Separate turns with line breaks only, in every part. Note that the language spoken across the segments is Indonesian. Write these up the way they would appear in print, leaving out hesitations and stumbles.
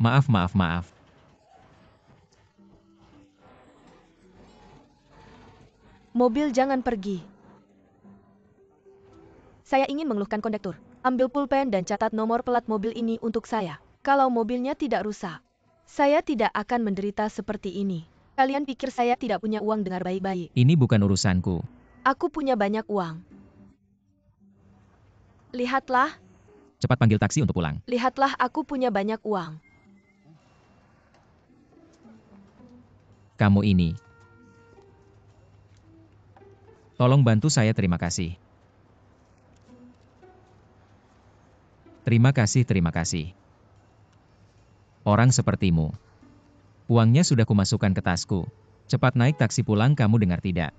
Maaf, maaf, maaf.
Mobil jangan pergi. Saya ingin mengeluhkan kondektur. Ambil pulpen dan catat nomor plat mobil ini untuk saya. Kalau mobilnya tidak rusak, saya tidak akan menderita seperti ini. Kalian pikir saya tidak punya uang? Dengar baik-baik.
Ini bukan urusanku.
Aku punya banyak uang. Lihatlah,
Cepat panggil taksi untuk pulang.
lihatlah aku punya banyak uang.
Kamu ini. Tolong bantu saya, terima kasih. Terima kasih, terima kasih. Orang sepertimu. Uangnya sudah kumasukkan ke tasku. Cepat naik taksi pulang, kamu dengar tidak?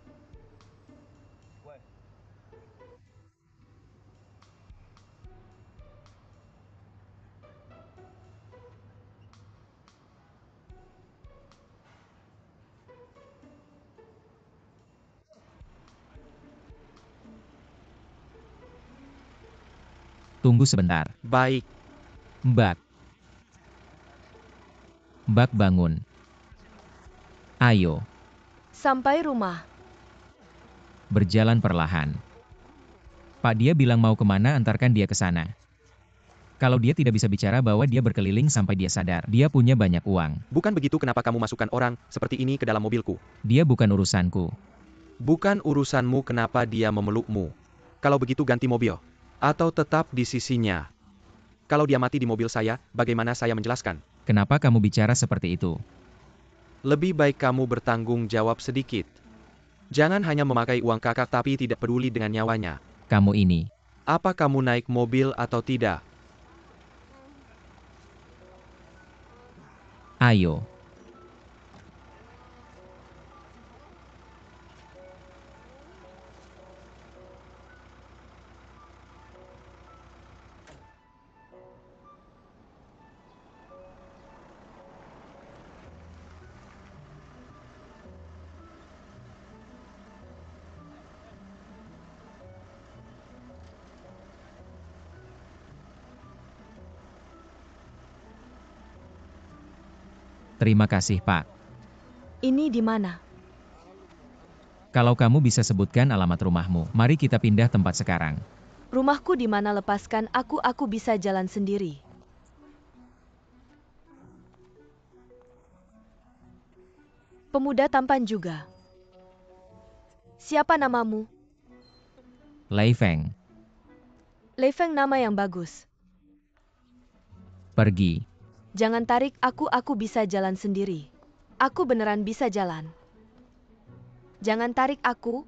Tunggu sebentar.
Baik,
Mbak. Mbak bangun. Ayo,
Sampai rumah.
berjalan perlahan. Pak, dia bilang mau kemana, antarkan dia ke sana. Kalau dia tidak bisa bicara, bawa dia berkeliling sampai dia sadar. Dia punya banyak uang.
bukan begitu. Kenapa kamu masukkan orang seperti ini ke dalam mobilku?
Dia bukan urusanku.
Bukan urusanmu kenapa dia memelukmu. Kalau begitu ganti mobil. Atau tetap di sisinya. Kalau dia mati di mobil saya, bagaimana saya menjelaskan?
Kenapa kamu bicara seperti itu?
Lebih baik kamu bertanggung jawab sedikit. Jangan hanya memakai uang kakak tapi tidak peduli dengan nyawanya.
Kamu ini.
Apa kamu naik mobil atau tidak?
Ayo. Terima kasih, Pak.
Ini di mana?
Kalau kamu bisa sebutkan alamat rumahmu, mari kita pindah tempat sekarang.
Rumahku di mana? Lepaskan aku bisa jalan sendiri. Pemuda tampan juga. Siapa namamu?
Lei Feng,
Lei Feng, nama yang bagus.
pergi.
Jangan tarik aku bisa jalan sendiri. Aku beneran bisa jalan. Jangan tarik aku.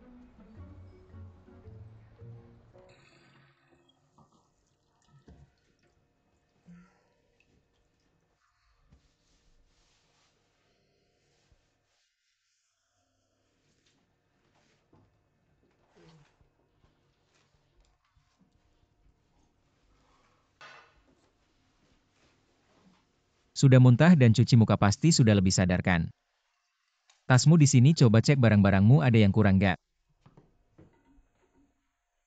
Sudah muntah dan cuci muka, pasti sudah lebih sadarkan. Tasmu di sini, coba cek barang-barangmu ada yang kurang gak?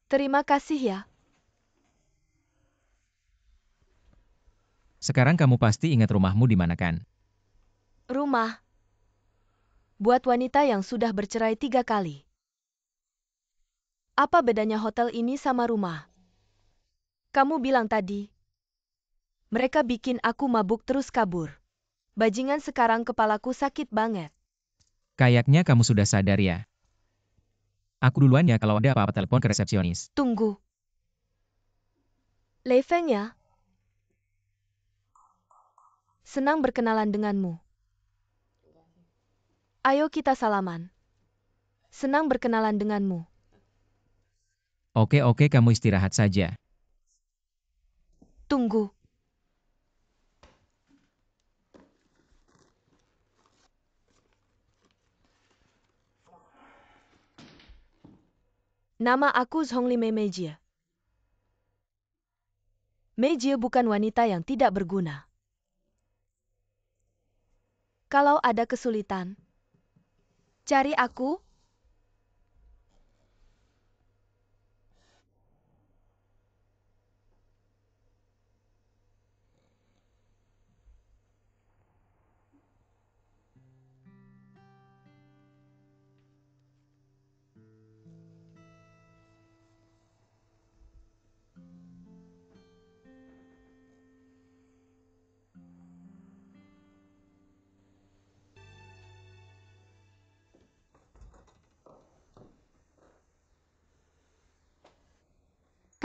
Terima kasih ya.
Sekarang kamu pasti ingat rumahmu di mana kan?
Rumah. Buat wanita yang sudah bercerai 3 kali. Apa bedanya hotel ini sama rumah? Kamu bilang tadi, mereka bikin aku mabuk terus kabur. Bajingan, sekarang kepalaku sakit banget.
Kayaknya kamu sudah sadar ya. Aku duluan ya, kalau ada apa-apa telepon ke resepsionis.
Tunggu. Lei Feng ya? Senang berkenalan denganmu. Ayo kita salaman. Senang berkenalan denganmu.
Oke, kamu istirahat saja.
Tunggu. Nama aku Zhongli Meijie. Meijie bukan wanita yang tidak berguna. Kalau ada kesulitan, cari aku.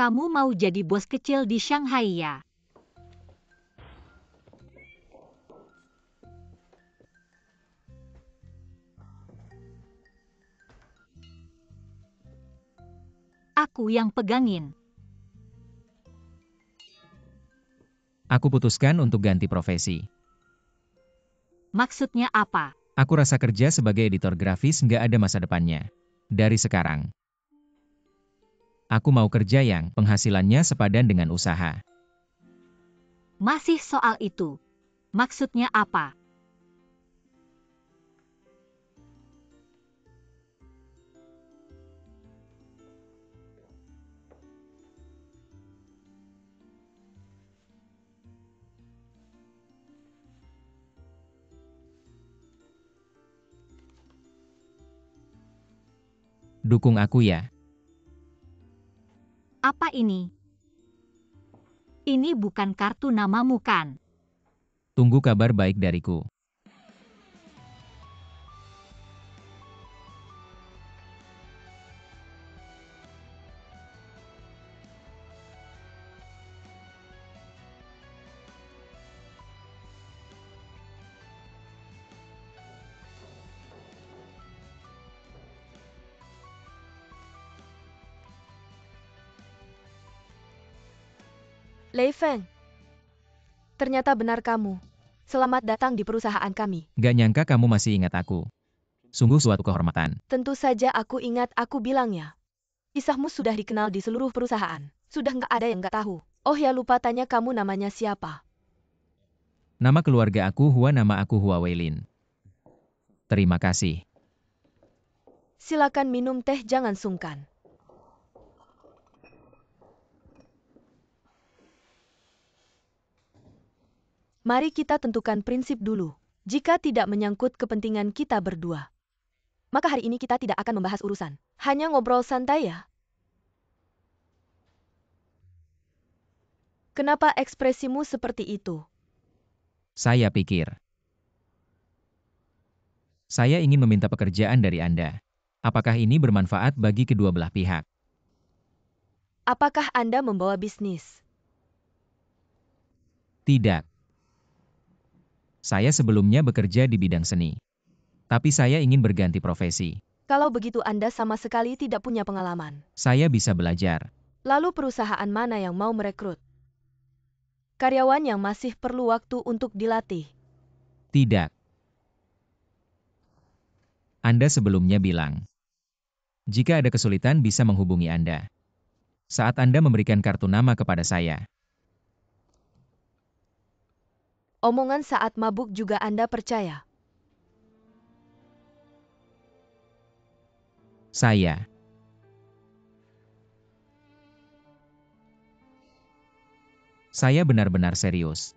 Kamu mau jadi bos kecil di Shanghai ya? Aku yang pegangin.
Aku putuskan untuk ganti profesi.
Maksudnya apa?
Aku rasa kerja sebagai editor grafis nggak ada masa depannya. Dari sekarang. Aku mau kerja yang penghasilannya sepadan dengan usaha.
Masih soal itu. Maksudnya apa?
Dukung aku ya.
Apa ini? Ini bukan kartu namamu kan?
Tunggu kabar baik dariku.
Lei Feng. Ternyata benar kamu. Selamat datang di perusahaan kami.
Gak nyangka kamu masih ingat aku. Sungguh suatu kehormatan.
Tentu saja aku ingat aku bilangnya. Kisahmu sudah dikenal di seluruh perusahaan. Sudah nggak ada yang nggak tahu. Oh ya lupa tanya kamu namanya siapa?
Nama keluarga aku Hua, nama aku Hua Weilin. Terima kasih.
Silakan minum teh, jangan sungkan. Mari kita tentukan prinsip dulu. Jika tidak menyangkut kepentingan kita berdua, maka hari ini kita tidak akan membahas urusan. Hanya ngobrol santai ya. Kenapa ekspresimu seperti itu?
Saya pikir. Saya ingin meminta pekerjaan dari Anda. Apakah ini bermanfaat bagi kedua belah pihak?
Apakah Anda membawa bisnis?
Tidak. Saya sebelumnya bekerja di bidang seni. Tapi saya ingin berganti profesi.
Kalau begitu Anda sama sekali tidak punya pengalaman.
Saya bisa belajar.
Lalu perusahaan mana yang mau merekrut? Karyawan yang masih perlu waktu untuk dilatih.
Tidak. Anda sebelumnya bilang, jika ada kesulitan bisa menghubungi Anda. Saat Anda memberikan kartu nama kepada saya.
Omongan saat mabuk juga Anda percaya?
Saya benar-benar serius.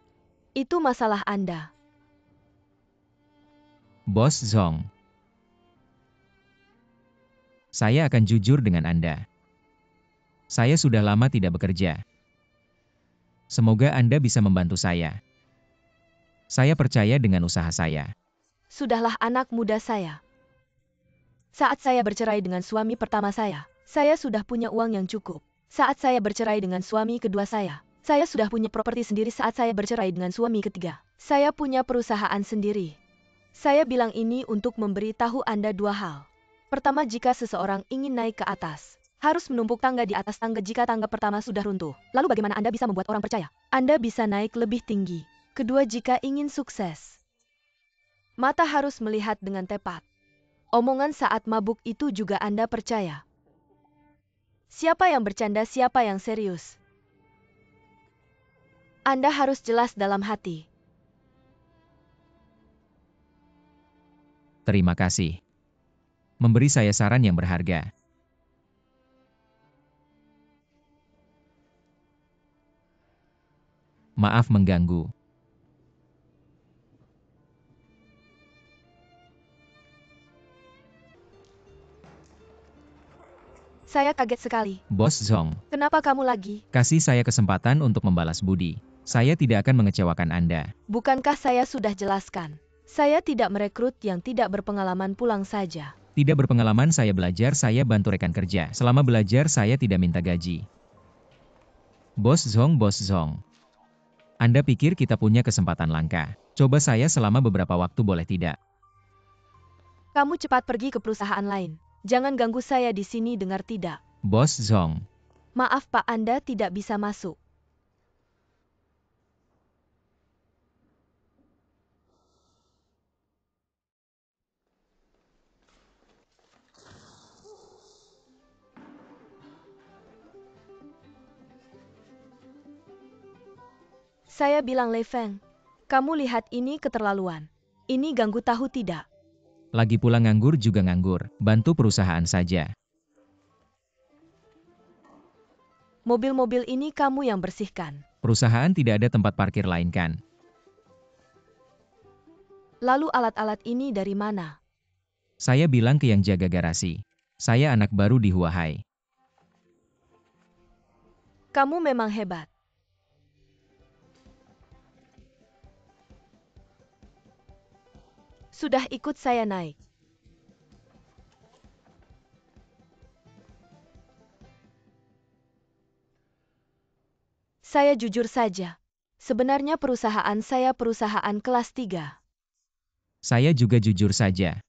Itu masalah Anda.
Bos Zhong. Saya akan jujur dengan Anda. Saya sudah lama tidak bekerja. Semoga Anda bisa membantu saya. Saya percaya dengan usaha saya.
Sudahlah anak muda saya. Saat saya bercerai dengan suami pertama saya sudah punya uang yang cukup. Saat saya bercerai dengan suami kedua saya sudah punya properti sendiri. Saat saya bercerai dengan suami ketiga, saya punya perusahaan sendiri. Saya bilang ini untuk memberitahu Anda dua hal. Pertama, jika seseorang ingin naik ke atas, harus menumpuk tangga di atas tangga jika tangga pertama sudah runtuh. Lalu bagaimana Anda bisa membuat orang percaya? Anda bisa naik lebih tinggi. Kedua, jika ingin sukses, mata harus melihat dengan tepat. Omongan saat mabuk itu juga Anda percaya. Siapa yang bercanda, siapa yang serius? Anda harus jelas dalam hati.
Terima kasih. Memberi saya saran yang berharga. Maaf mengganggu.
Saya kaget sekali.
Bos Zhong,
Kenapa kamu lagi?
kasih saya kesempatan untuk membalas budi. Saya tidak akan mengecewakan Anda.
Bukankah saya sudah jelaskan? Saya tidak merekrut yang tidak berpengalaman, pulang saja.
Tidak berpengalaman, saya belajar, saya bantu rekan kerja. Selama belajar saya tidak minta gaji. Bos Zhong. Anda pikir kita punya kesempatan langka? Coba saya selama beberapa waktu boleh tidak?
Kamu cepat pergi ke perusahaan lain. Jangan ganggu saya di sini, dengar tidak?
Bos Zhong.
Maaf Pak, Anda tidak bisa masuk. Saya bilang Lei Feng, kamu lihat ini keterlaluan. Ini ganggu tahu tidak?
Lagi pula nganggur juga nganggur, bantu perusahaan saja.
Mobil-mobil ini kamu yang bersihkan.
Perusahaan tidak ada tempat parkir lain kan?
Lalu alat-alat ini dari mana?
Saya bilang ke yang jaga garasi. Saya anak baru di Huahai.
Kamu memang hebat. Sudah ikut saya naik. Saya jujur saja. Sebenarnya perusahaan saya perusahaan kelas 3.
Saya juga jujur saja.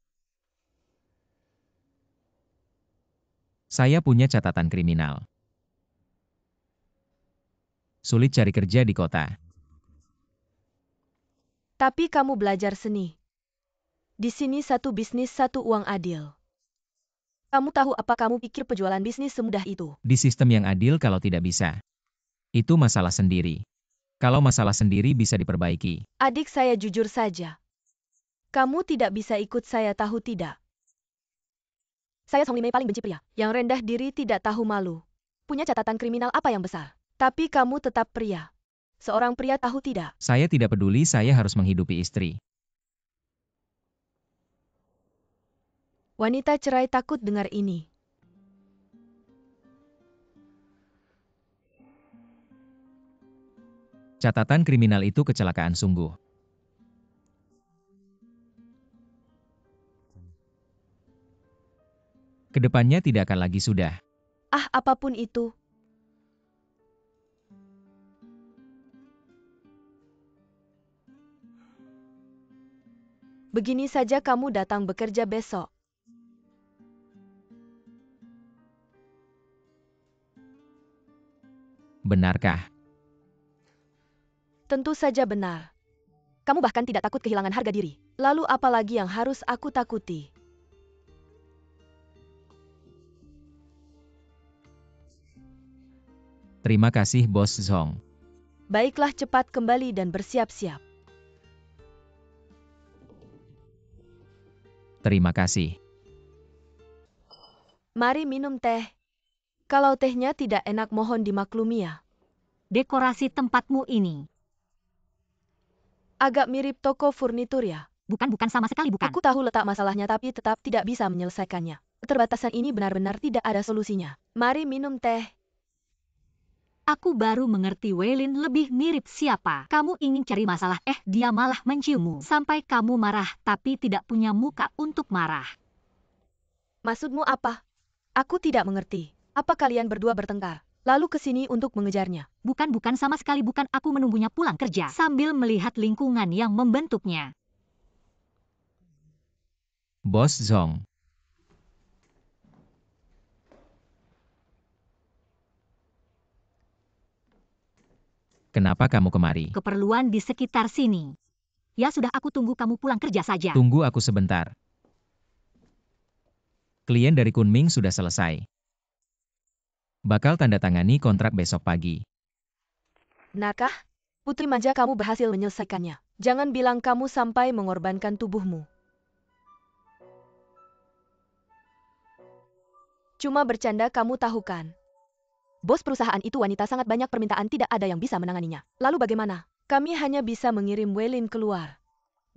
Saya punya catatan kriminal. Sulit cari kerja di kota.
Tapi kamu belajar seni. Di sini satu bisnis satu uang adil. Kamu tahu apa, kamu pikir penjualan bisnis semudah itu?
Di sistem yang adil kalau tidak bisa. Itu masalah sendiri. Kalau masalah sendiri bisa diperbaiki.
Adik saya jujur saja. Kamu tidak bisa ikut saya, tahu tidak? Saya Song Limei paling benci pria. Yang rendah diri tidak tahu malu. Punya catatan kriminal apa yang besar. Tapi kamu tetap pria. Seorang pria, tahu tidak?
Saya tidak peduli, saya harus menghidupi istri.
Wanita cerai takut dengar ini.
Catatan kriminal itu kecelakaan sungguh. Kedepannya tidak akan lagi sudah.
Ah, apapun itu. Begini saja kamu datang bekerja besok.
Benarkah?
Tentu saja benar. Kamu bahkan tidak takut kehilangan harga diri. Lalu apa lagi yang harus aku takuti?
Terima kasih Bos Zhong.
Baiklah, cepat kembali dan bersiap-siap.
Terima kasih.
Mari minum teh. Kalau tehnya tidak enak mohon dimaklumi ya.
Dekorasi tempatmu ini.
Agak mirip toko furnitur ya.
Bukan sama sekali bukan.
Aku tahu letak masalahnya tapi tetap tidak bisa menyelesaikannya. Keterbatasan ini benar-benar tidak ada solusinya. Mari minum teh.
Aku baru mengerti Weilin lebih mirip siapa. Kamu ingin cari masalah, dia malah menciummu. Sampai kamu marah, tapi tidak punya muka untuk marah.
Maksudmu apa? Aku tidak mengerti. Apa kalian berdua bertengkar? Lalu ke sini untuk mengejarnya?
Bukan sama sekali bukan, aku menunggunya pulang kerja. Sambil melihat lingkungan yang membentuknya.
Bos Zhong. Kenapa kamu kemari?
Keperluan di sekitar sini. Ya sudah, aku tunggu kamu pulang kerja saja.
Tunggu aku sebentar. Klien dari Kunming sudah selesai. Bakal tanda tangani kontrak besok pagi.
Benarkah? Putri manja, kamu berhasil menyelesaikannya. Jangan bilang kamu sampai mengorbankan tubuhmu. Cuma bercanda, kamu tahu kan? Bos perusahaan itu wanita, sangat banyak permintaan, tidak ada yang bisa menanganinya. Lalu bagaimana? Kami hanya bisa mengirim Weilin keluar.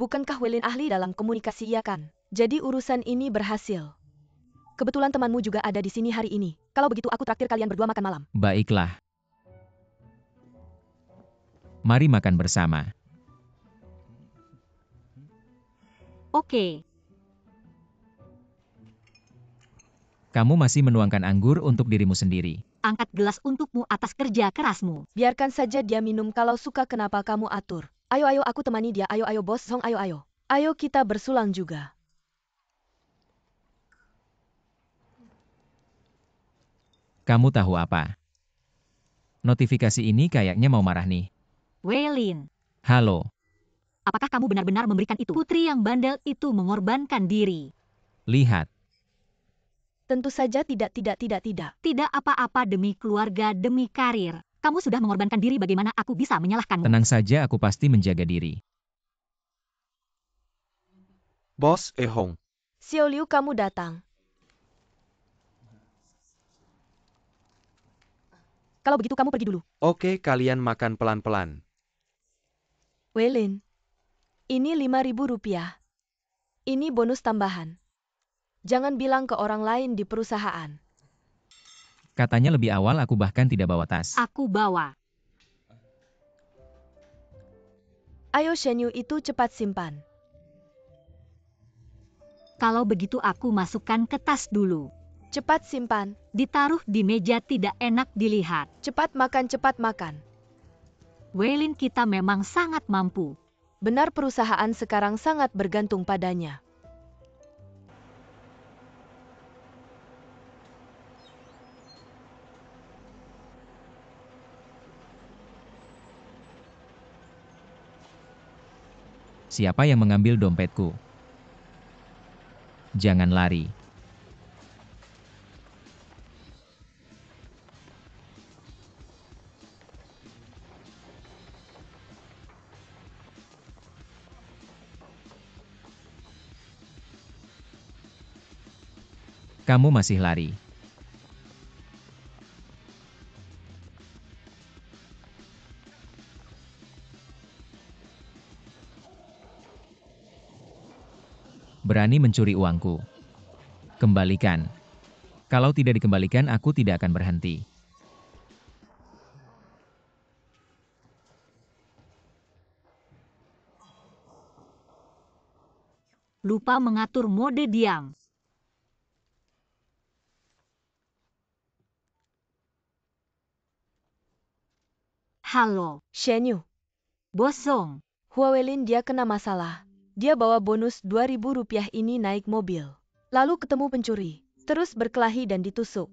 Bukankah Weilin ahli dalam komunikasi, iya kan? Jadi urusan ini berhasil. Kebetulan temanmu juga ada di sini hari ini. Kalau begitu aku traktir kalian berdua makan malam.
Baiklah. Mari makan bersama.
Oke.
Kamu masih menuangkan anggur untuk dirimu sendiri.
angkat gelas untukmu atas kerja kerasmu.
Biarkan saja dia minum kalau suka, kenapa kamu atur? Ayo aku temani dia, ayo Bos Song, ayo. Ayo kita bersulang juga.
Kamu tahu apa? Notifikasi ini kayaknya mau marah nih.
Weilin,
Halo,
apakah kamu benar-benar memberikan itu? Putri yang bandel itu mengorbankan diri.
lihat.
Tentu saja tidak.
Tidak apa-apa, demi keluarga, demi karir. Kamu sudah mengorbankan diri, bagaimana aku bisa menyalahkanmu?
Tenang saja, aku pasti menjaga diri.
Bos Hong.
Xiao Liu, kamu datang. Kalau begitu kamu pergi dulu.
Oke, kalian makan pelan-pelan.
Weilin, ini 5.000 rupiah. Ini bonus tambahan. Jangan bilang ke orang lain di perusahaan.
Katanya lebih awal, aku bahkan tidak bawa tas.
Aku bawa.
Ayo Shen Yu, itu cepat simpan.
Kalau begitu aku masukkan ke tas dulu.
Cepat simpan.
Ditaruh di meja, tidak enak dilihat.
Cepat makan.
Weilin, kita memang sangat mampu.
Benar, perusahaan sekarang sangat bergantung padanya.
Siapa yang mengambil dompetku? Jangan lari. Kamu masih lari. Berani mencuri uangku. Kembalikan. Kalau tidak dikembalikan, aku tidak akan berhenti.
Lupa mengatur mode diam. Halo,
Shen Yu,
Bos Song.
Weilin dia kena masalah. Dia bawa bonus 2.000 rupiah ini naik mobil. Lalu ketemu pencuri. Terus berkelahi dan ditusuk.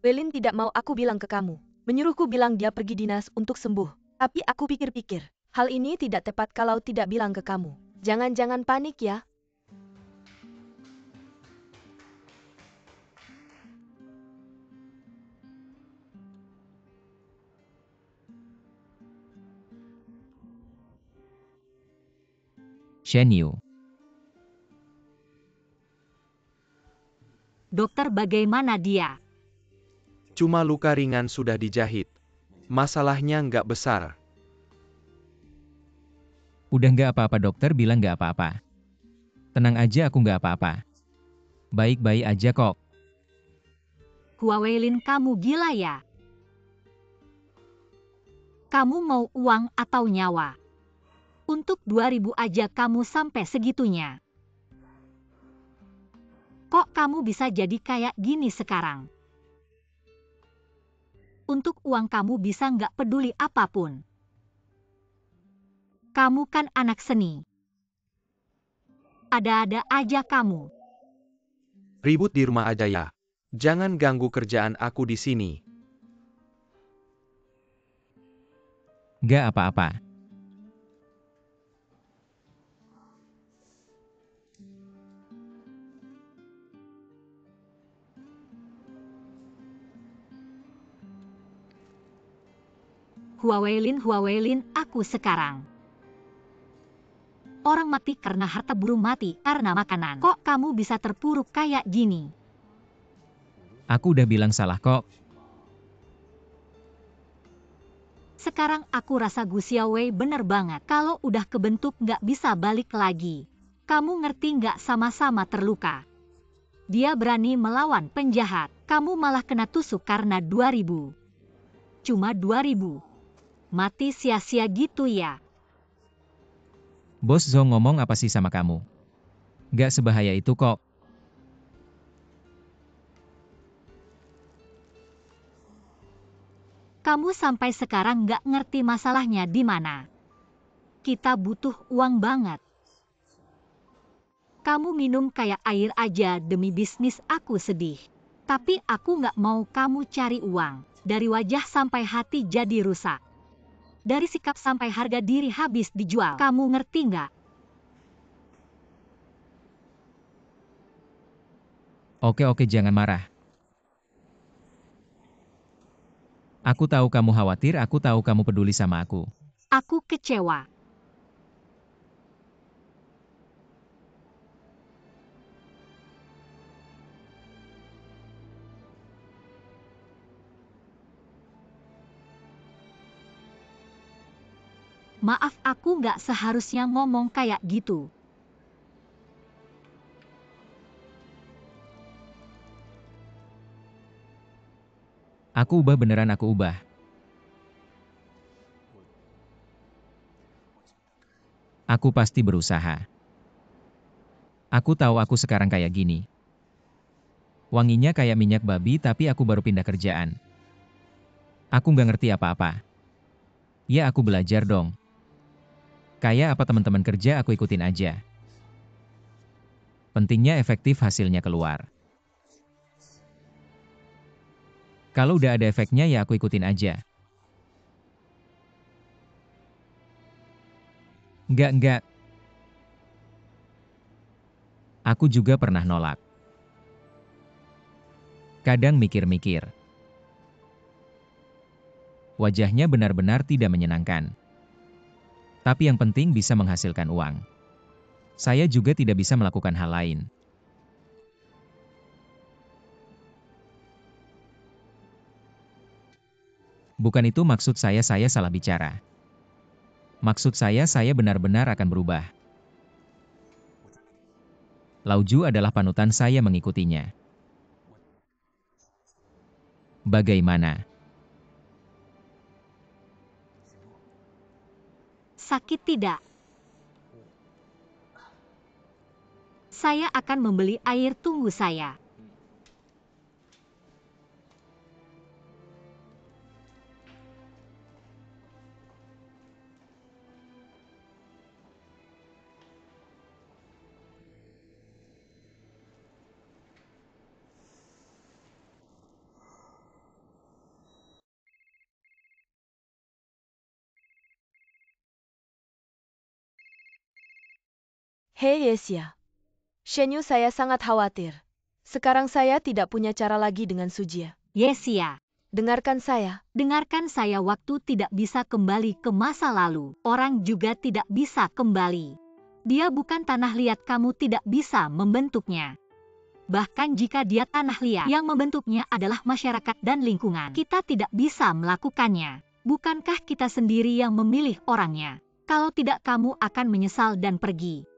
Weilin tidak mau aku bilang ke kamu. Menyuruhku bilang dia pergi dinas untuk sembuh. Tapi aku pikir-pikir, hal ini tidak tepat kalau tidak bilang ke kamu. Jangan panik ya.
Shen Yu.
Dokter, bagaimana dia?
Cuma luka ringan, sudah dijahit. Masalahnya nggak besar.
Udah nggak apa-apa, dokter bilang nggak apa-apa. Tenang aja, aku nggak apa-apa. Baik-baik aja kok.
Weilin, kamu gila ya? Kamu mau uang atau nyawa? Untuk 2.000 aja kamu sampai segitunya. Kok kamu bisa jadi kayak gini sekarang? Untuk uang kamu bisa nggak peduli apapun. Kamu kan anak seni. Ada-ada aja kamu.
Ribut di rumah aja ya. Jangan ganggu kerjaan aku di sini.
Nggak apa-apa.
Weilin, aku sekarang. Orang mati karena harta, burung mati karena makanan. Kok kamu bisa terpuruk kayak gini?
Aku udah bilang salah kok.
Sekarang aku rasa Gu Xiaowei bener banget. Kalau udah kebentuk nggak bisa balik lagi. Kamu ngerti nggak, sama-sama terluka. Dia berani melawan penjahat. Kamu malah kena tusuk karena 2.000. Cuma 2.000. Mati sia-sia gitu ya.
Bos Zhong ngomong apa sih sama kamu? Nggak sebahaya itu kok.
Kamu sampai sekarang nggak ngerti masalahnya di mana. Kita butuh uang banget. Kamu minum kayak air aja demi bisnis aku sedih. Tapi aku nggak mau kamu cari uang. Dari wajah sampai hati jadi rusak. Dari sikap sampai harga diri habis dijual. Kamu ngerti nggak?
Oke, jangan marah. Aku tahu kamu khawatir, aku tahu kamu peduli sama aku.
Aku kecewa. Maaf, aku nggak seharusnya ngomong kayak gitu.
Aku ubah beneran, aku ubah. Aku pasti berusaha. Aku tahu aku sekarang kayak gini. Wanginya kayak minyak babi tapi aku baru pindah kerjaan. Aku nggak ngerti apa-apa. Ya aku belajar dong. Kayak apa teman-teman kerja aku ikutin aja. Pentingnya efektif hasilnya keluar. Kalau udah ada efeknya ya aku ikutin aja. Enggak. Aku juga pernah nolak. Kadang mikir-mikir. Wajahnya benar-benar tidak menyenangkan. Tapi yang penting bisa menghasilkan uang. Saya juga tidak bisa melakukan hal lain. Bukan itu maksud saya salah bicara. Maksud saya benar-benar akan berubah. Lauju adalah panutan, saya mengikutinya. Bagaimana?
Sakit tidak? Saya akan membeli air, tunggu saya.
Hei Yesia. Shenyu, saya sangat khawatir. Sekarang saya tidak punya cara lagi dengan Sujia.
Yesia,
Dengarkan saya.
dengarkan saya, waktu tidak bisa kembali ke masa lalu. Orang juga tidak bisa kembali. Dia bukan tanah liat, kamu tidak bisa membentuknya. Bahkan jika dia tanah liat, yang membentuknya adalah masyarakat dan lingkungan. Kita tidak bisa melakukannya. Bukankah kita sendiri yang memilih orangnya? Kalau tidak, kamu akan menyesal dan pergi.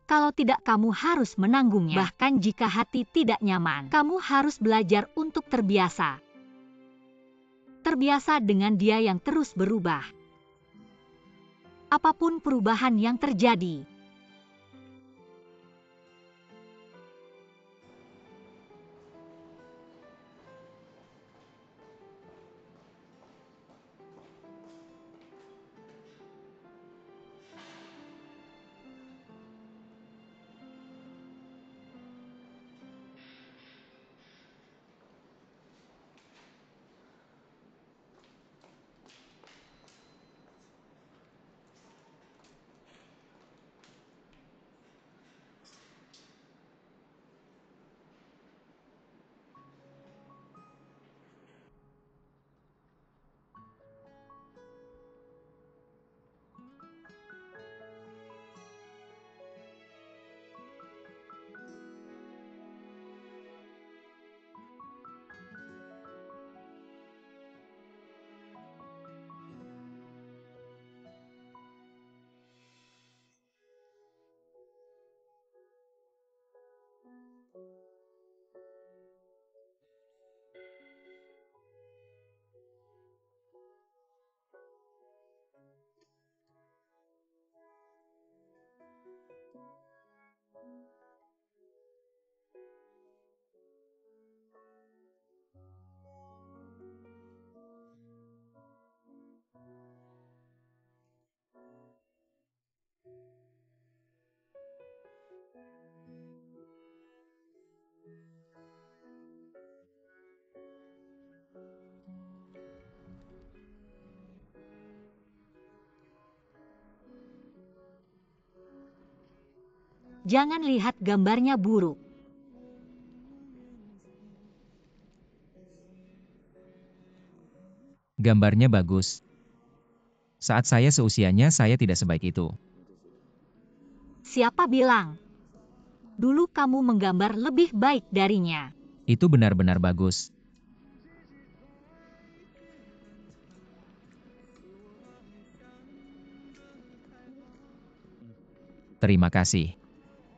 Kalau tidak, kamu harus menanggungnya. Bahkan jika hati tidak nyaman, kamu harus belajar untuk terbiasa. Terbiasa dengan dia yang terus berubah. Apapun perubahan yang terjadi, Jangan lihat gambarnya buruk.
Gambarnya bagus. Saat saya seusianya, saya tidak sebaik itu.
Siapa bilang? Dulu kamu menggambar lebih baik darinya.
Itu benar-benar bagus. Terima kasih.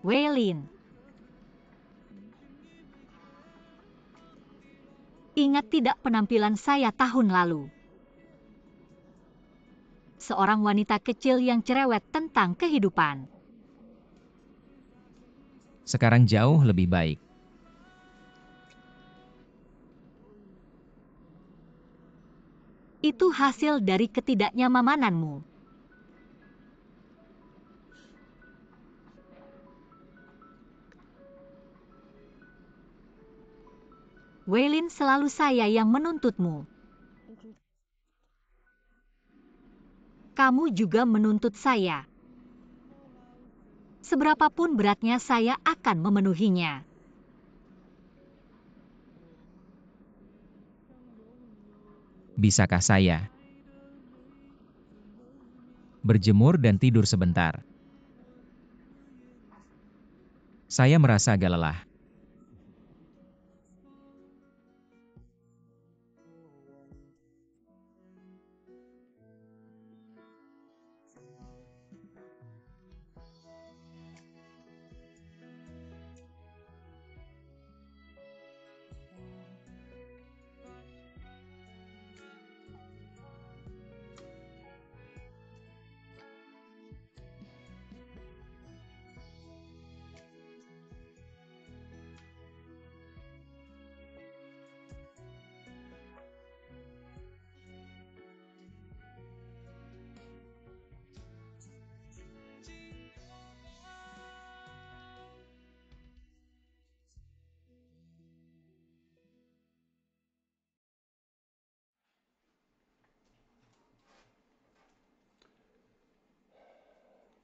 Weilin. Ingat tidak penampilan saya tahun lalu? Seorang wanita kecil yang cerewet tentang kehidupan.
Sekarang jauh lebih baik.
Itu hasil dari ketidaknyamananmu. Weilin, selalu saya yang menuntutmu. Kamu juga menuntut saya. Seberapapun beratnya, saya akan memenuhinya.
Bisakah saya berjemur dan tidur sebentar? Saya merasa agak lelah.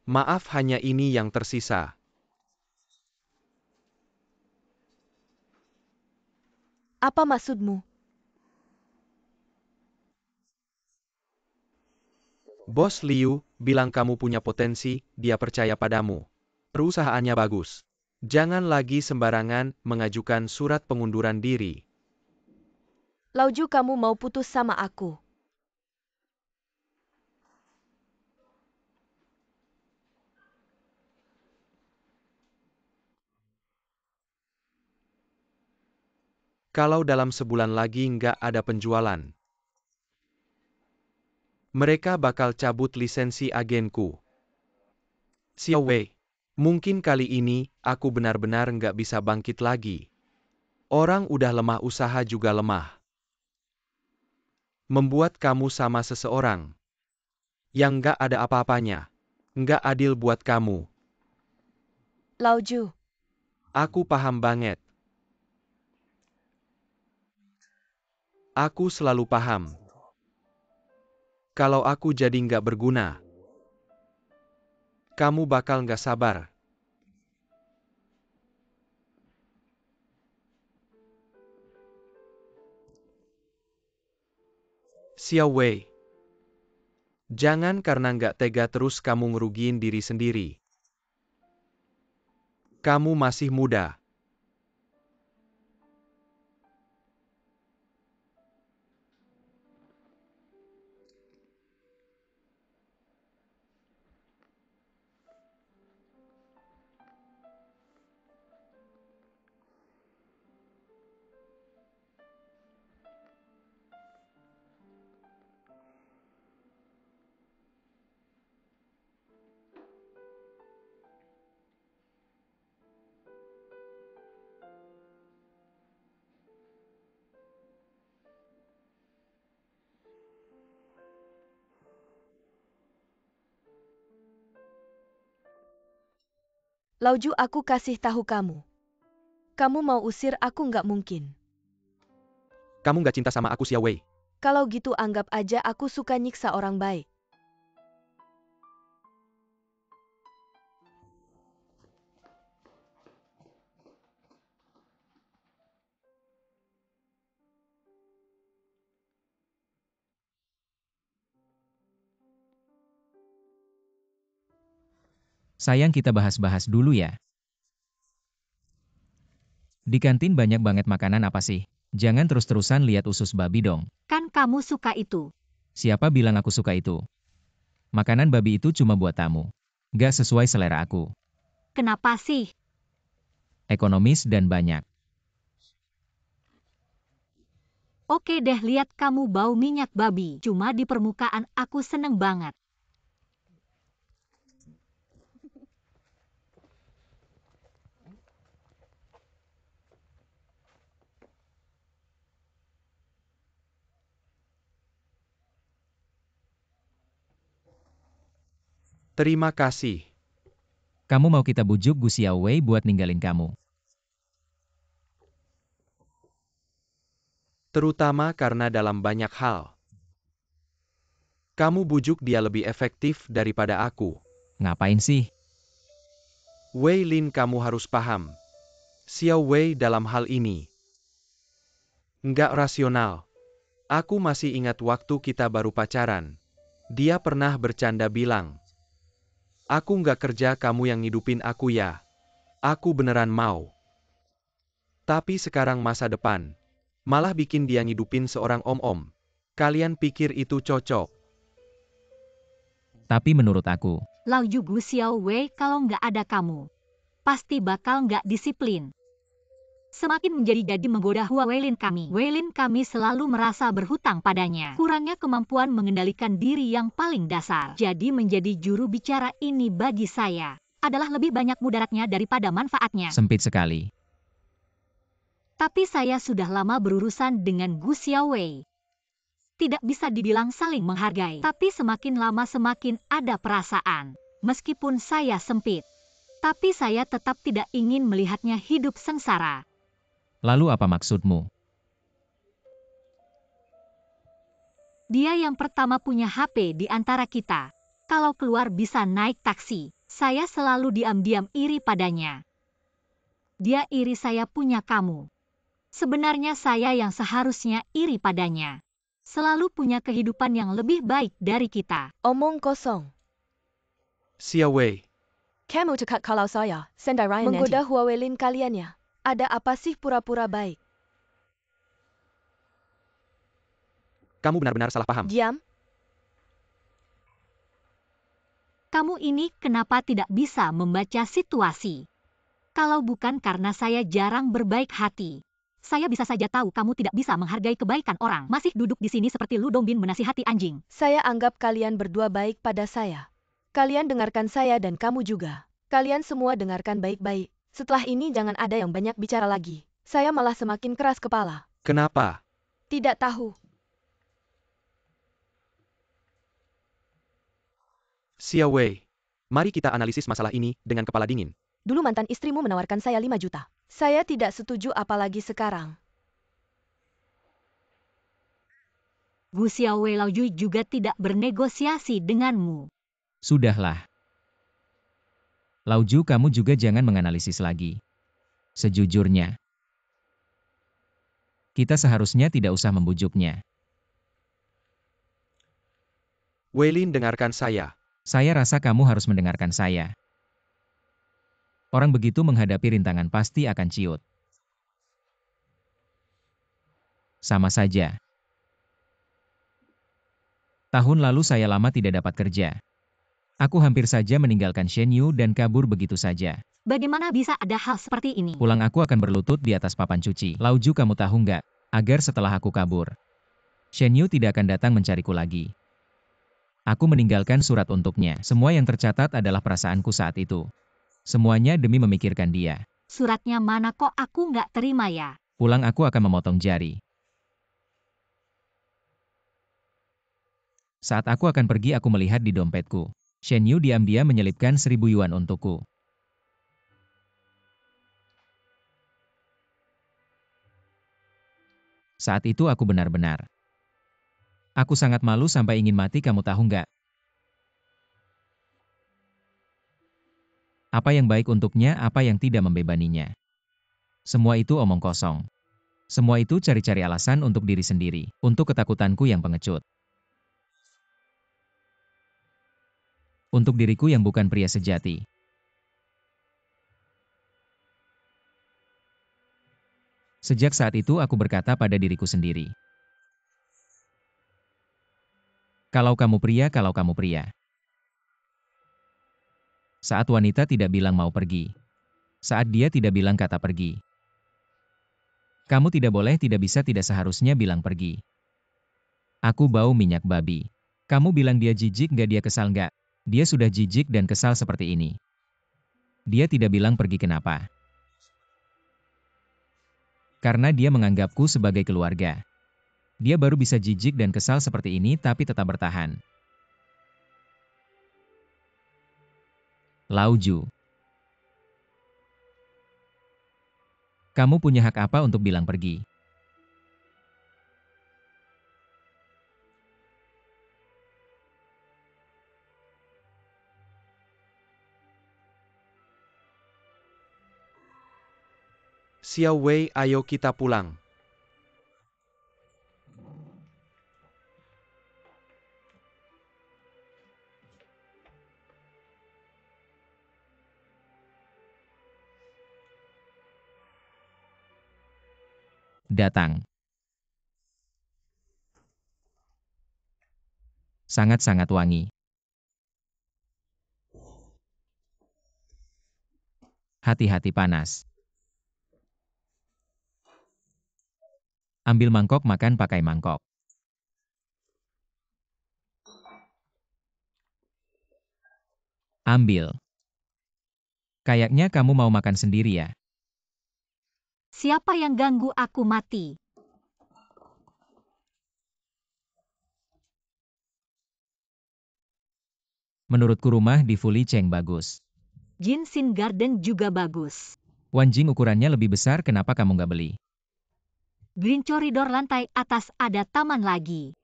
Maaf, hanya ini yang tersisa.
Apa maksudmu?
Bos Liu bilang kamu punya potensi, dia percaya padamu. Perusahaannya bagus. Jangan lagi sembarangan mengajukan surat pengunduran diri.
Lauju, kamu mau putus sama aku?
Kalau dalam sebulan lagi nggak ada penjualan, mereka bakal cabut lisensi agenku. Xiao Wei, mungkin kali ini aku benar-benar nggak bisa bangkit lagi. Orang udah lemah, usaha juga lemah. Membuat kamu sama seseorang yang nggak ada apa-apanya, nggak adil buat kamu.
Lauju,
Aku paham banget. Aku selalu paham. Kalau aku jadi nggak berguna, kamu bakal nggak sabar. Xiao Wei, jangan karena nggak tega terus kamu ngerugiin diri sendiri. Kamu masih muda.
Lauju, aku kasih tahu kamu. Kamu mau usir aku nggak mungkin.
Kamu nggak cinta sama aku, Xiao Wei.
Kalau gitu anggap aja aku suka nyiksa orang baik.
Sayang, kita bahas-bahas dulu ya. Di kantin banyak banget makanan apa sih? Jangan terus-terusan lihat usus babi dong.
Kan kamu suka itu.
Siapa bilang aku suka itu? Makanan babi itu cuma buat tamu. Gak sesuai selera aku.
Kenapa sih?
Ekonomis dan banyak.
Oke deh, lihat kamu bau minyak babi. Cuma di permukaan aku seneng banget.
Terima kasih.
Kamu mau kita bujuk Gu Xiaowei buat ninggalin kamu?
Terutama karena dalam banyak hal. Kamu bujuk dia lebih efektif daripada aku.
Ngapain sih?
Wei Lin, kamu harus paham. Xiao Wei dalam hal ini nggak rasional. Aku masih ingat waktu kita baru pacaran. Dia pernah bercanda bilang, "Aku nggak kerja, kamu yang ngidupin aku ya." Aku beneran mau. Tapi sekarang masa depan malah bikin dia ngidupin seorang om-om. Kalian pikir itu cocok?
Tapi menurut aku,
Lau Yu Gu Xiaowei, kalau nggak ada kamu, pasti bakal nggak disiplin. Semakin menjadi-jadi menggoda Hua Weilin kami. Weilin kami selalu merasa berhutang padanya. Kurangnya kemampuan mengendalikan diri yang paling dasar. Jadi menjadi juru bicara ini bagi saya adalah lebih banyak mudaratnya daripada manfaatnya.
sempit sekali.
Tapi saya sudah lama berurusan dengan Gu Xiaowei. Tidak bisa dibilang saling menghargai. Tapi semakin lama semakin ada perasaan. Meskipun saya sempit. Tapi saya tetap tidak ingin melihatnya hidup sengsara.
Lalu apa maksudmu?
Dia yang pertama punya HP di antara kita. Kalau keluar bisa naik taksi. Saya selalu diam-diam iri padanya. Dia iri saya punya kamu. Sebenarnya saya yang seharusnya iri padanya. Selalu punya kehidupan yang lebih baik dari kita.
Omong kosong.
Xiao Wei,
Kamu cekak kalau saya, Sendai Ryan menggoda Hua Weilin kalian ya. Ada apa sih pura-pura baik?
kamu benar-benar salah paham.
Diam.
Kamu ini kenapa tidak bisa membaca situasi? Kalau bukan karena saya jarang berbaik hati, saya bisa saja tahu kamu tidak bisa menghargai kebaikan orang. Masih duduk di sini seperti Lu Dongbin menasihati anjing.
Saya anggap kalian berdua baik pada saya. Kalian dengarkan saya dan kamu juga. Kalian semua dengarkan baik-baik. Setelah ini jangan ada yang banyak bicara lagi. Saya malah semakin keras kepala.
Kenapa?
Tidak tahu.
Xiao Wei, mari kita analisis masalah ini dengan kepala dingin.
Dulu mantan istrimu menawarkan saya 5 juta. Saya tidak setuju, apalagi sekarang.
Gu Xiaowei Lau Yu juga tidak bernegosiasi denganmu.
Sudahlah. Lauju, kamu juga jangan menganalisis lagi. Sejujurnya, kita seharusnya tidak usah membujuknya.
Wei Lin, dengarkan saya.
Saya rasa kamu harus mendengarkan saya. Orang begitu menghadapi rintangan pasti akan ciut. Sama saja. Tahun lalu saya lama tidak dapat kerja. Aku hampir saja meninggalkan Shen Yu dan kabur begitu saja.
Bagaimana bisa ada hal seperti ini?
Pulang aku akan berlutut di atas papan cuci. Lauju, kamu tahu nggak? Agar setelah aku kabur, Shen Yu tidak akan datang mencariku lagi. Aku meninggalkan surat untuknya. Semua yang tercatat adalah perasaanku saat itu. Semuanya demi memikirkan dia.
Suratnya mana kok aku nggak terima ya?
Pulang aku akan memotong jari. Saat aku akan pergi, aku melihat di dompetku. Shen Yu diam-diam menyelipkan 1.000 yuan untukku. Saat itu aku benar-benar. Aku sangat malu sampai ingin mati, kamu tahu nggak? Apa yang baik untuknya, apa yang tidak membebaninya. Semua itu omong kosong. Semua itu cari-cari alasan untuk diri sendiri, untuk ketakutanku yang pengecut. Untuk diriku yang bukan pria sejati. Sejak saat itu aku berkata pada diriku sendiri. Kalau kamu pria, kalau kamu pria. Saat wanita tidak bilang mau pergi. Saat dia tidak bilang kata pergi. Kamu tidak boleh, tidak bisa, tidak seharusnya bilang pergi. Aku bau minyak babi. Kamu bilang dia jijik nggak, dia kesal nggak? Dia sudah jijik dan kesal seperti ini. Dia tidak bilang pergi, kenapa? Karena dia menganggapku sebagai keluarga. Dia baru bisa jijik dan kesal seperti ini tapi tetap bertahan. Lauju. Kamu punya hak apa untuk bilang pergi?
Xiao Wei, ayo kita pulang.
Datang. Sangat-sangat wangi. Hati-hati panas. Ambil mangkok, makan pakai mangkok. Ambil. Kayaknya kamu mau makan sendiri ya?
Siapa yang ganggu aku mati?
Menurutku rumah di Fulicheng bagus.
Jinsin Garden juga bagus.
Wanjing ukurannya lebih besar, kenapa kamu nggak beli?
Green Corridor lantai atas ada taman lagi.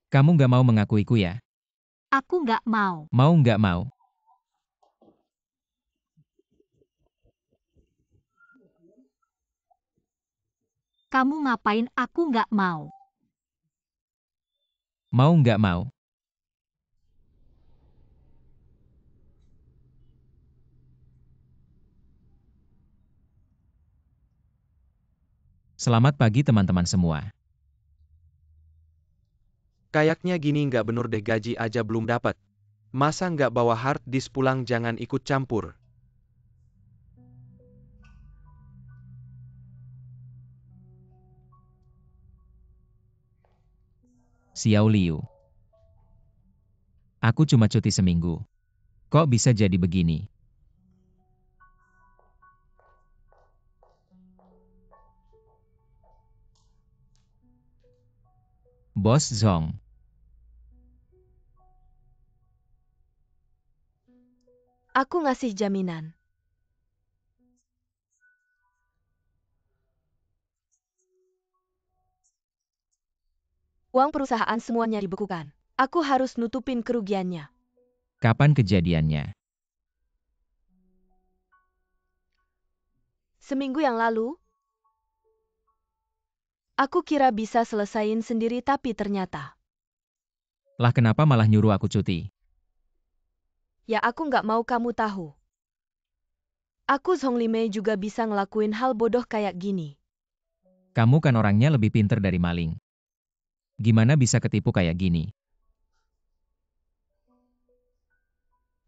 Kamu nggak mau mengakuiku ya?
Aku nggak mau.
Mau nggak mau?
Kamu ngapain aku nggak mau?
Mau nggak mau? Selamat pagi teman-teman semua.
Kayaknya gini nggak bener deh, gaji aja belum dapat. Masa nggak bawa hard disk pulang, jangan ikut campur.
Xiao Liu. Aku cuma cuti seminggu. Kok bisa jadi begini? Bos Zong.
Aku ngasih jaminan. Uang perusahaan semuanya dibekukan. Aku harus nutupin kerugiannya.
Kapan kejadiannya?
Seminggu yang lalu, aku kira bisa selesain sendiri tapi ternyata.
Lah kenapa malah nyuruh aku cuti?
Ya aku nggak mau kamu tahu. Aku Zhong Limei juga bisa ngelakuin hal bodoh kayak gini.
Kamu kan orangnya lebih pinter dari maling. Gimana bisa ketipu kayak gini?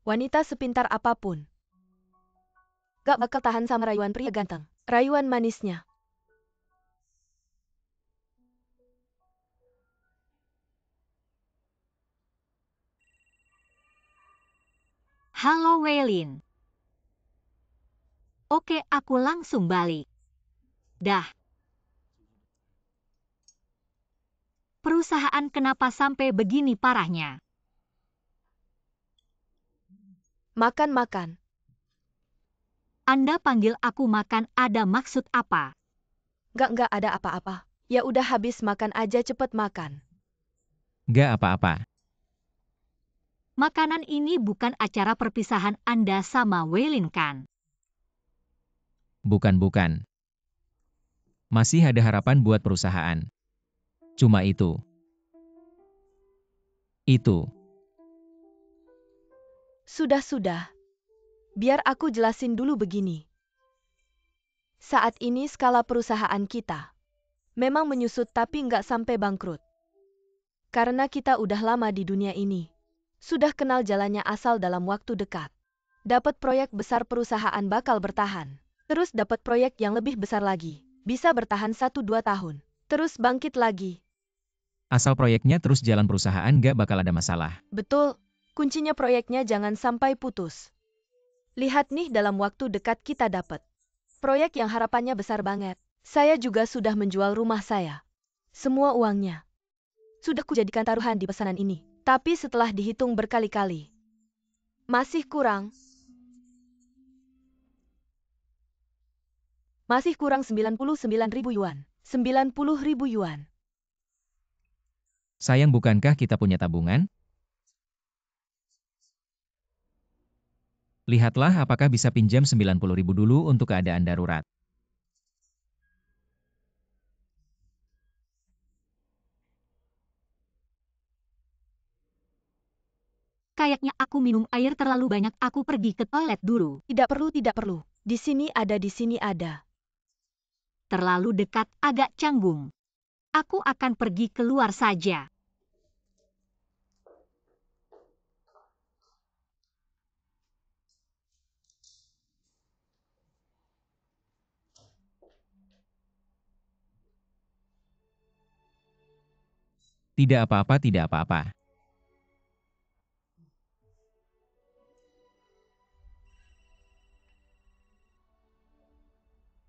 Wanita sepintar apapun gak bakal tahan sama rayuan pria ganteng. Rayuan manisnya.
Halo Weilin. Oke, aku langsung balik. Dah. Perusahaan kenapa sampai begini parahnya?
Makan-makan.
Anda panggil aku makan ada maksud apa?
Nggak ada apa-apa. Ya udah habis makan aja, cepet makan.
Gak apa-apa.
Makanan ini bukan acara perpisahan Anda sama Weilin kan?
Bukan. Masih ada harapan buat perusahaan. Cuma itu. Itu.
Sudah. Biar aku jelasin dulu begini. Saat ini skala perusahaan kita memang menyusut tapi nggak sampai bangkrut. Karena kita udah lama di dunia ini. Sudah kenal jalannya asal dalam waktu dekat. Dapat proyek besar perusahaan bakal bertahan. Terus dapat proyek yang lebih besar lagi. Bisa bertahan 1-2 tahun. Terus bangkit lagi.
Asal proyeknya terus jalan perusahaan nggak bakal ada masalah.
Betul, kuncinya proyeknya jangan sampai putus. Lihat nih dalam waktu dekat kita dapat proyek yang harapannya besar banget. Saya juga sudah menjual rumah saya. Semua uangnya sudah kujadikan taruhan di pesanan ini. Tapi setelah dihitung berkali-kali, masih kurang. Masih kurang 99.000 yuan. 90.000 yuan.
Sayang, bukankah kita punya tabungan? Lihatlah apakah bisa pinjam 90.000 dulu untuk keadaan darurat.
Kayaknya aku minum air terlalu banyak. Aku pergi ke toilet dulu.
Tidak perlu, tidak perlu. Di sini ada.
Terlalu dekat, agak canggung. Aku akan pergi keluar saja.
Tidak apa-apa, tidak apa-apa.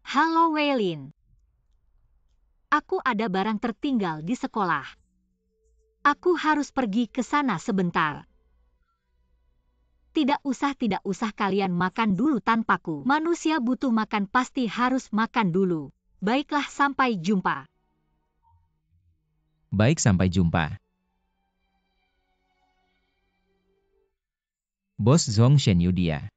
Halo Weilin. Aku ada barang tertinggal di sekolah. Aku harus pergi ke sana sebentar. Tidak usah kalian makan dulu tanpaku. Manusia butuh makan, pasti harus makan dulu. Baiklah, sampai jumpa.
Baik, sampai jumpa. Bos Zhong Shenyu dia.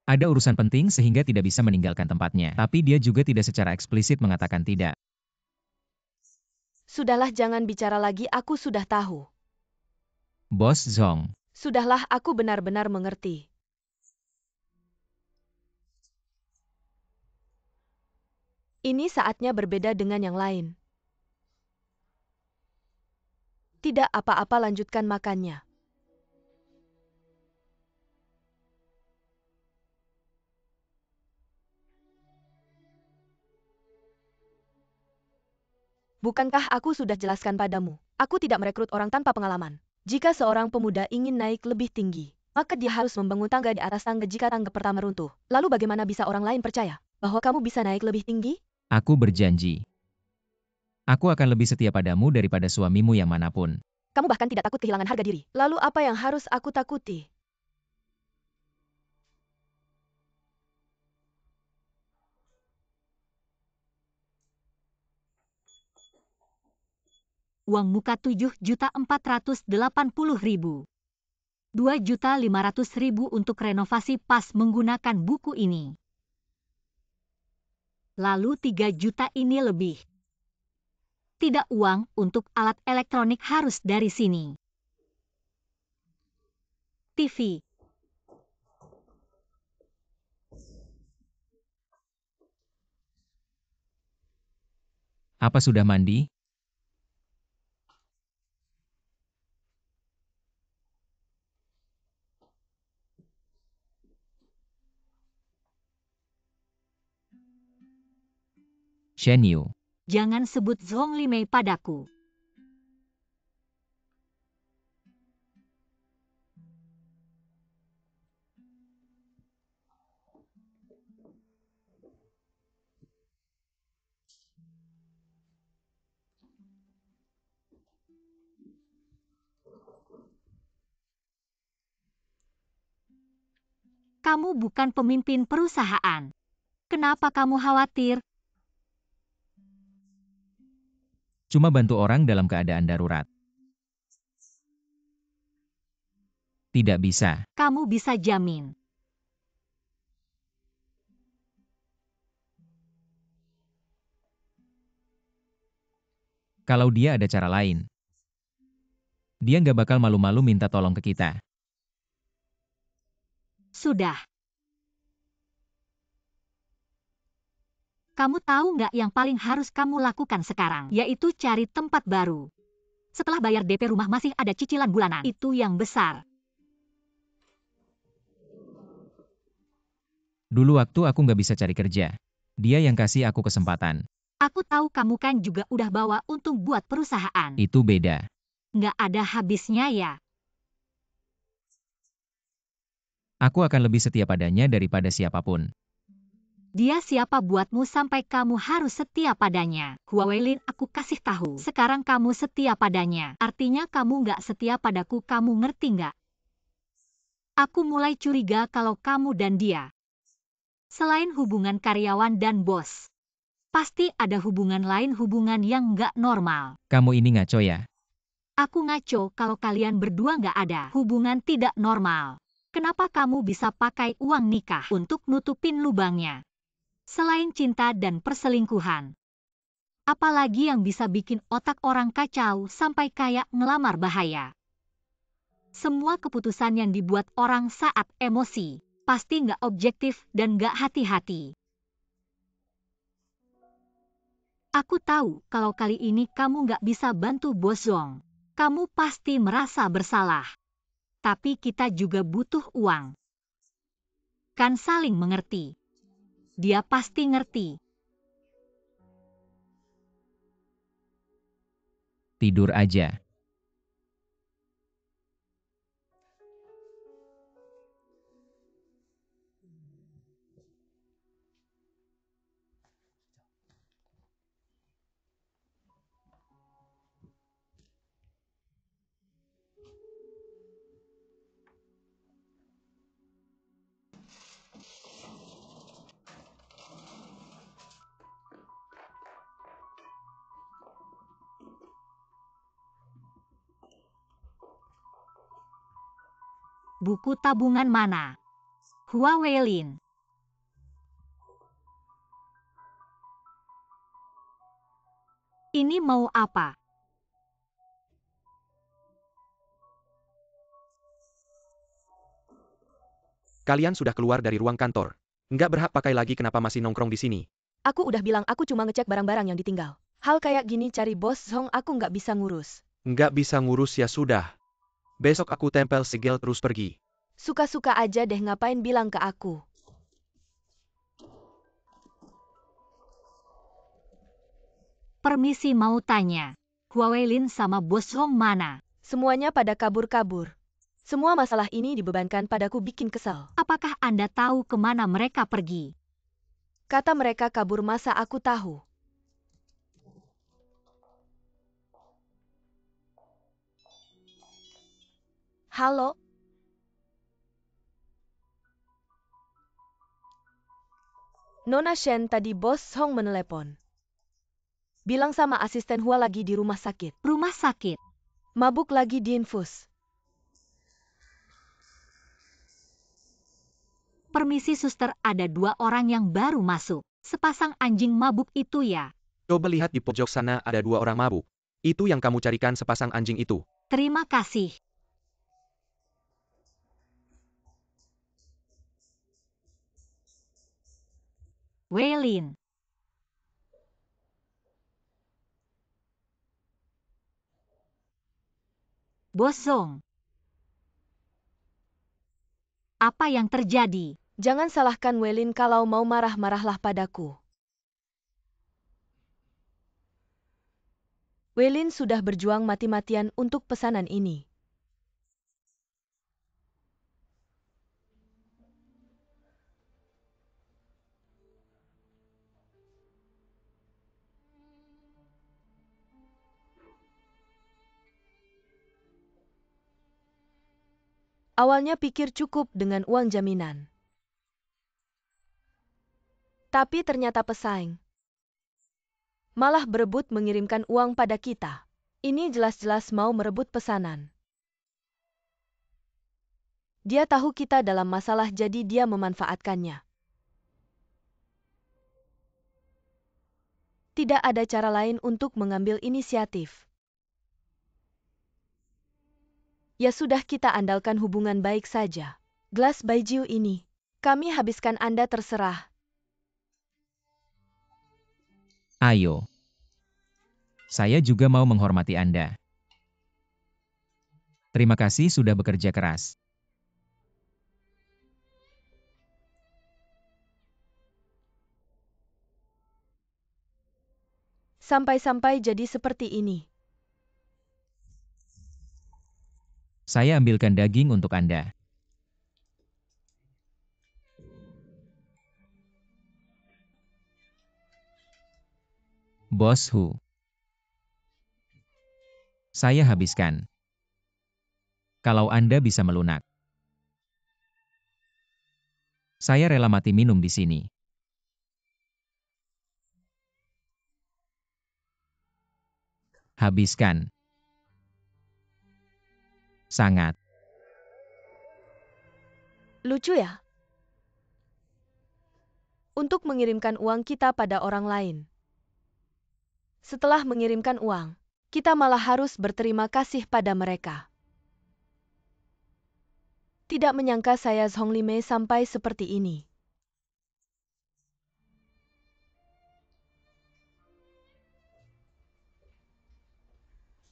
Ada urusan penting sehingga tidak bisa meninggalkan tempatnya. Tapi dia juga tidak secara eksplisit mengatakan tidak.
Sudahlah, jangan bicara lagi, aku sudah tahu.
Bos Zhong.
Sudahlah, aku benar-benar mengerti. Ini saatnya berbeda dengan yang lain. Tidak apa-apa, lanjutkan makannya. Bukankah aku sudah jelaskan padamu? Aku tidak merekrut orang tanpa pengalaman. Jika seorang pemuda ingin naik lebih tinggi, maka dia harus membangun tangga di atas tangga jika tangga pertama runtuh. Lalu bagaimana bisa orang lain percaya bahwa kamu bisa naik lebih tinggi?
Aku berjanji. Aku akan lebih setia padamu daripada suamimu yang manapun.
Kamu bahkan tidak takut kehilangan harga diri. Lalu apa yang harus aku takuti?
Uang muka 7.480.000. 2.500.000 untuk renovasi pas menggunakan buku ini. Lalu 3 juta ini lebih. Tidak, uang untuk alat elektronik harus dari sini. TV.
Apa sudah mandi? Shenyu.
Jangan sebut Zhong Limei padaku. Kamu bukan pemimpin perusahaan. Kenapa kamu khawatir?
Cuma bantu orang dalam keadaan darurat. Tidak bisa.
Kamu bisa jamin.
Kalau dia ada cara lain. Dia nggak bakal malu-malu minta tolong ke kita.
Sudah. Kamu tahu nggak yang paling harus kamu lakukan sekarang? Yaitu cari tempat baru. Setelah bayar DP rumah masih ada cicilan bulanan. Itu yang besar.
Dulu waktu aku nggak bisa cari kerja. Dia yang kasih aku kesempatan.
Aku tahu kamu kan juga udah bawa untung buat perusahaan.
Itu beda.
Nggak ada habisnya ya.
Aku akan lebih setia padanya daripada siapapun.
Dia siapa buatmu sampai kamu harus setia padanya? Huawei Lin, aku kasih tahu. Sekarang kamu setia padanya. Artinya kamu nggak setia padaku, kamu ngerti nggak? Aku mulai curiga kalau kamu dan dia. Selain hubungan karyawan dan bos, pasti ada hubungan lain, hubungan yang nggak normal.
Kamu ini ngaco ya?
Aku ngaco kalau kalian berdua nggak ada hubungan tidak normal. Kenapa kamu bisa pakai uang nikah untuk nutupin lubangnya? Selain cinta dan perselingkuhan. Apalagi yang bisa bikin otak orang kacau sampai kayak ngelamar bahaya. Semua keputusan yang dibuat orang saat emosi pasti nggak objektif dan nggak hati-hati. Aku tahu kalau kali ini kamu nggak bisa bantu Bos Zhong. Kamu pasti merasa bersalah. Tapi kita juga butuh uang. Kan saling mengerti. Dia pasti ngerti.
Tidur aja.
Buku tabungan mana? Huawei Lin. Ini mau apa?
Kalian sudah keluar dari ruang kantor. Nggak berhak pakai lagi, kenapa masih nongkrong di sini?
Aku udah bilang aku cuma ngecek barang-barang yang ditinggal. Hal kayak gini cari Bos Zhong aku nggak bisa ngurus.
Nggak bisa ngurus ya sudah. Besok aku tempel segel terus pergi.
Suka-suka aja deh, ngapain bilang ke aku.
Permisi mau tanya. Huawei Lin sama Bos Zhong mana?
Semuanya pada kabur-kabur. Semua masalah ini dibebankan padaku, bikin kesal.
Apakah Anda tahu kemana mereka pergi?
Kata mereka kabur, masa aku tahu. Halo? Nona Shen, tadi Bos Zhong menelepon. Bilang sama asisten Hua lagi di rumah sakit.
Rumah sakit.
Mabuk lagi diinfus.
Permisi suster, ada 2 orang yang baru masuk. Sepasang anjing mabuk itu ya.
Coba lihat di pojok sana, ada 2 orang mabuk. Itu yang kamu carikan, sepasang anjing itu.
Terima kasih. Wei Lin. Bos Zhong. Apa yang terjadi?
Jangan salahkan Wei Lin, kalau mau marah-marahlah padaku. Wei Lin sudah berjuang mati-matian untuk pesanan ini. Awalnya pikir cukup dengan uang jaminan. Tapi ternyata pesaing malah berebut mengirimkan uang pada kita. Ini jelas-jelas mau merebut pesanan. Dia tahu kita dalam masalah, jadi dia memanfaatkannya. Tidak ada cara lain untuk mengambil inisiatif. Ya sudah, kita andalkan hubungan baik saja. Gelas baijiu ini, kami habiskan, Anda terserah.
Ayo. Saya juga mau menghormati Anda. Terima kasih sudah bekerja keras.
Sampai-sampai jadi seperti ini.
Saya ambilkan daging untuk Anda. Bos Hu. Saya habiskan. Kalau Anda bisa melunak. Saya rela mati minum di sini. Habiskan. Sangat.
Lucu ya? Untuk mengirimkan uang kita pada orang lain. Setelah mengirimkan uang, kita malah harus berterima kasih pada mereka. Tidak menyangka saya Zonglime sampai seperti ini.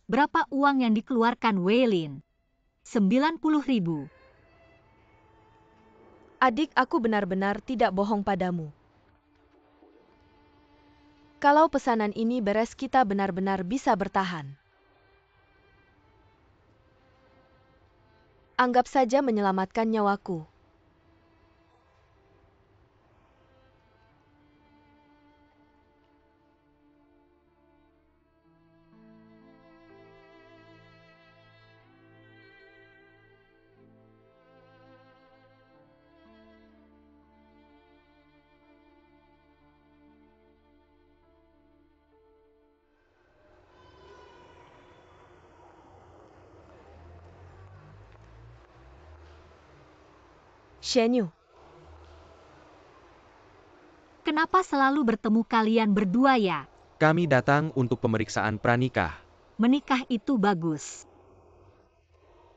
Berapa uang yang dikeluarkan Weilin? 90.000.
Adik, aku benar-benar tidak bohong padamu. Kalau pesanan ini beres, kita benar-benar bisa bertahan. Anggap saja menyelamatkan nyawaku. Shenyu,
Kenapa selalu bertemu kalian berdua ya?
Kami datang untuk pemeriksaan pranikah.
Menikah itu bagus.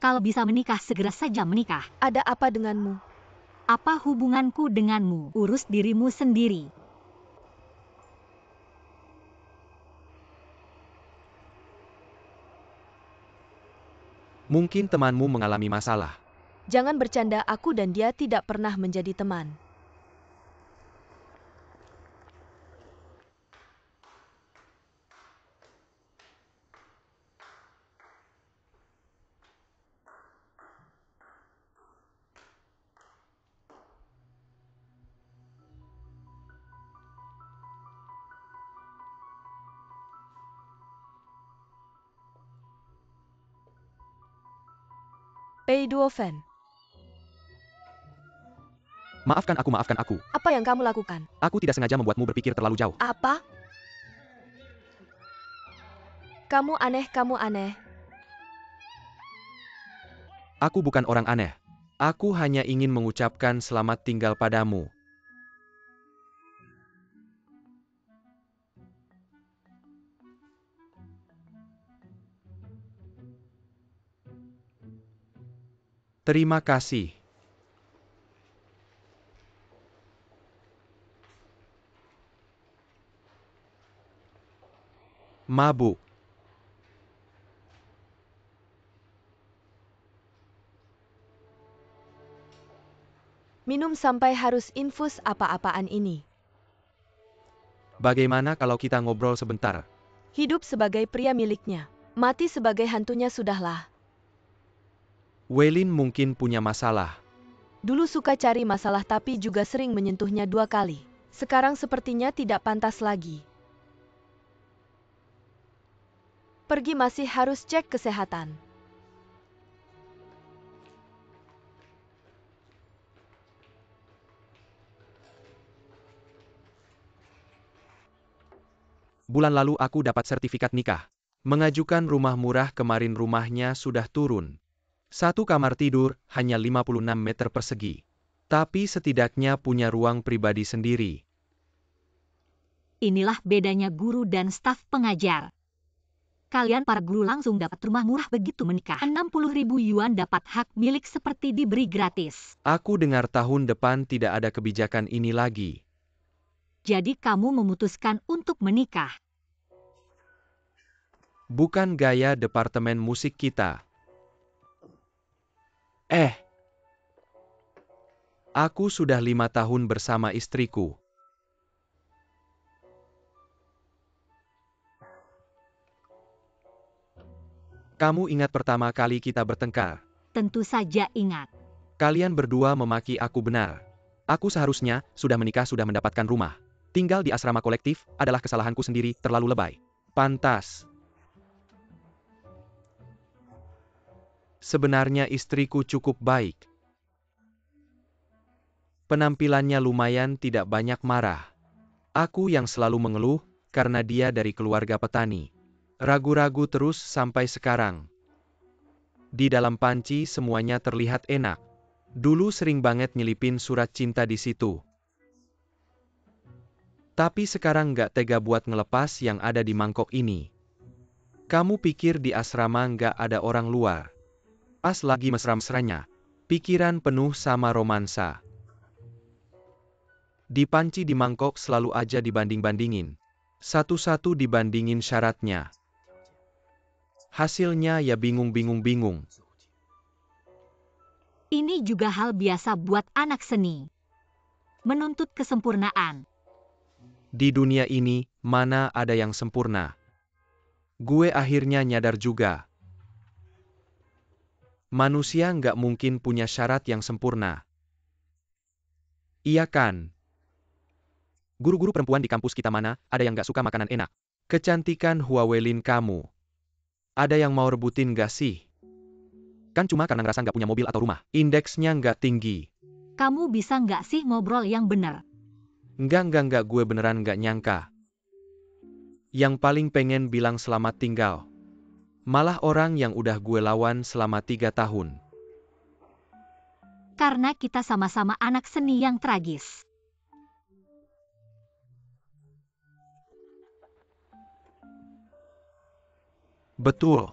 Kalau bisa menikah, segera saja menikah.
ada apa denganmu?
Apa hubunganku denganmu? Urus dirimu sendiri.
Mungkin temanmu mengalami masalah.
Jangan bercanda, aku dan dia tidak pernah menjadi teman. Pei Duofen,
Maafkan aku, maafkan aku.
apa yang kamu lakukan?
Aku tidak sengaja membuatmu berpikir terlalu jauh.
Apa? Kamu aneh, kamu aneh.
Aku bukan orang aneh. Aku hanya ingin mengucapkan selamat tinggal padamu. Terima kasih. Mabuk.
Minum sampai harus infus apa-apaan ini.
Bagaimana kalau kita ngobrol sebentar?
Hidup sebagai pria miliknya, mati sebagai hantunya sudahlah.
Weilin mungkin punya masalah.
Dulu suka cari masalah tapi juga sering menyentuhnya 2 kali. Sekarang sepertinya tidak pantas lagi. Pergi, masih harus cek kesehatan.
Bulan lalu aku dapat sertifikat nikah. Mengajukan rumah murah, kemarin rumahnya sudah turun. 1 kamar tidur, hanya 56 meter persegi. Tapi setidaknya punya ruang pribadi sendiri.
Inilah bedanya guru dan staf pengajar. Kalian para guru langsung dapat rumah murah begitu menikah. 60.000 yuan dapat hak milik seperti diberi gratis.
Aku dengar tahun depan tidak ada kebijakan ini lagi.
Jadi kamu memutuskan untuk menikah.
Bukan gaya departemen musik kita. Aku sudah 5 tahun bersama istriku. Kamu ingat pertama kali kita bertengkar?
Tentu saja ingat.
Kalian berdua memaki aku benar. Aku seharusnya sudah menikah, sudah mendapatkan rumah. Tinggal di asrama kolektif adalah kesalahanku sendiri, terlalu lebay. Pantas. Sebenarnya istriku cukup baik. Penampilannya lumayan, tidak banyak marah. Aku yang selalu mengeluh, karena dia dari keluarga petani. Ragu-ragu terus sampai sekarang. Di dalam panci semuanya terlihat enak. Dulu sering banget nyelipin surat cinta di situ. Tapi sekarang nggak tega buat ngelepas yang ada di mangkok ini. Kamu pikir di asrama nggak ada orang luar? Pas lagi mesra-mesranya, pikiran penuh sama romansa. Di panci di mangkok selalu aja dibanding-bandingin. Satu-satu dibandingin syaratnya. Hasilnya ya bingung-bingung-bingung.
Ini juga hal biasa buat anak seni. Menuntut kesempurnaan.
Di dunia ini, mana ada yang sempurna? Gue akhirnya nyadar juga. Manusia nggak mungkin punya syarat yang sempurna. Iya kan? Guru-guru perempuan di kampus kita mana, ada yang nggak suka makanan enak? Kecantikan Huawei kamu. Ada yang mau rebutin nggak sih? Kan cuma karena ngerasa nggak punya mobil atau rumah. Indeksnya nggak tinggi.
Kamu bisa nggak sih ngobrol yang bener?
Enggak, gue beneran nggak nyangka. Yang paling pengen bilang selamat tinggal. Malah orang yang udah gue lawan selama 3 tahun.
Karena kita sama-sama anak seni yang tragis.
Betul.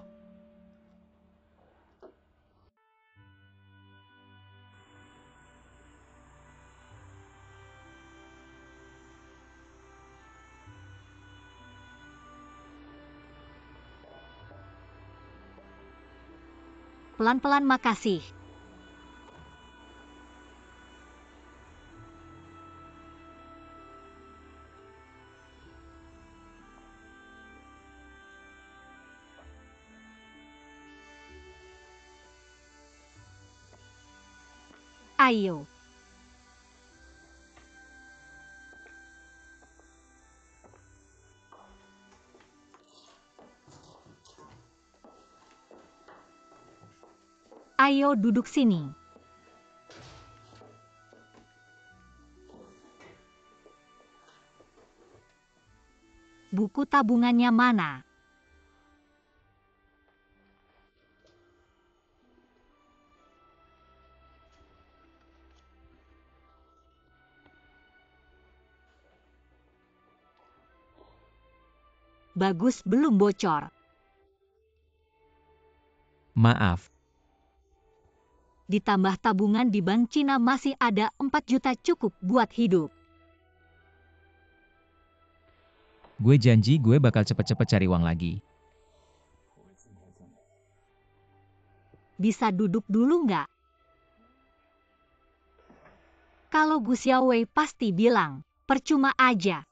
Pelan-pelan makasih. Ayo. Ayo duduk sini. Buku tabungannya mana? Bagus, belum bocor.
Maaf,
Ditambah tabungan di bank Cina masih ada 4 juta cukup buat hidup.
gue janji gue bakal cepet-cepet cari uang lagi.
Bisa duduk dulu nggak? Kalau Gu Xiaowei pasti bilang, percuma aja.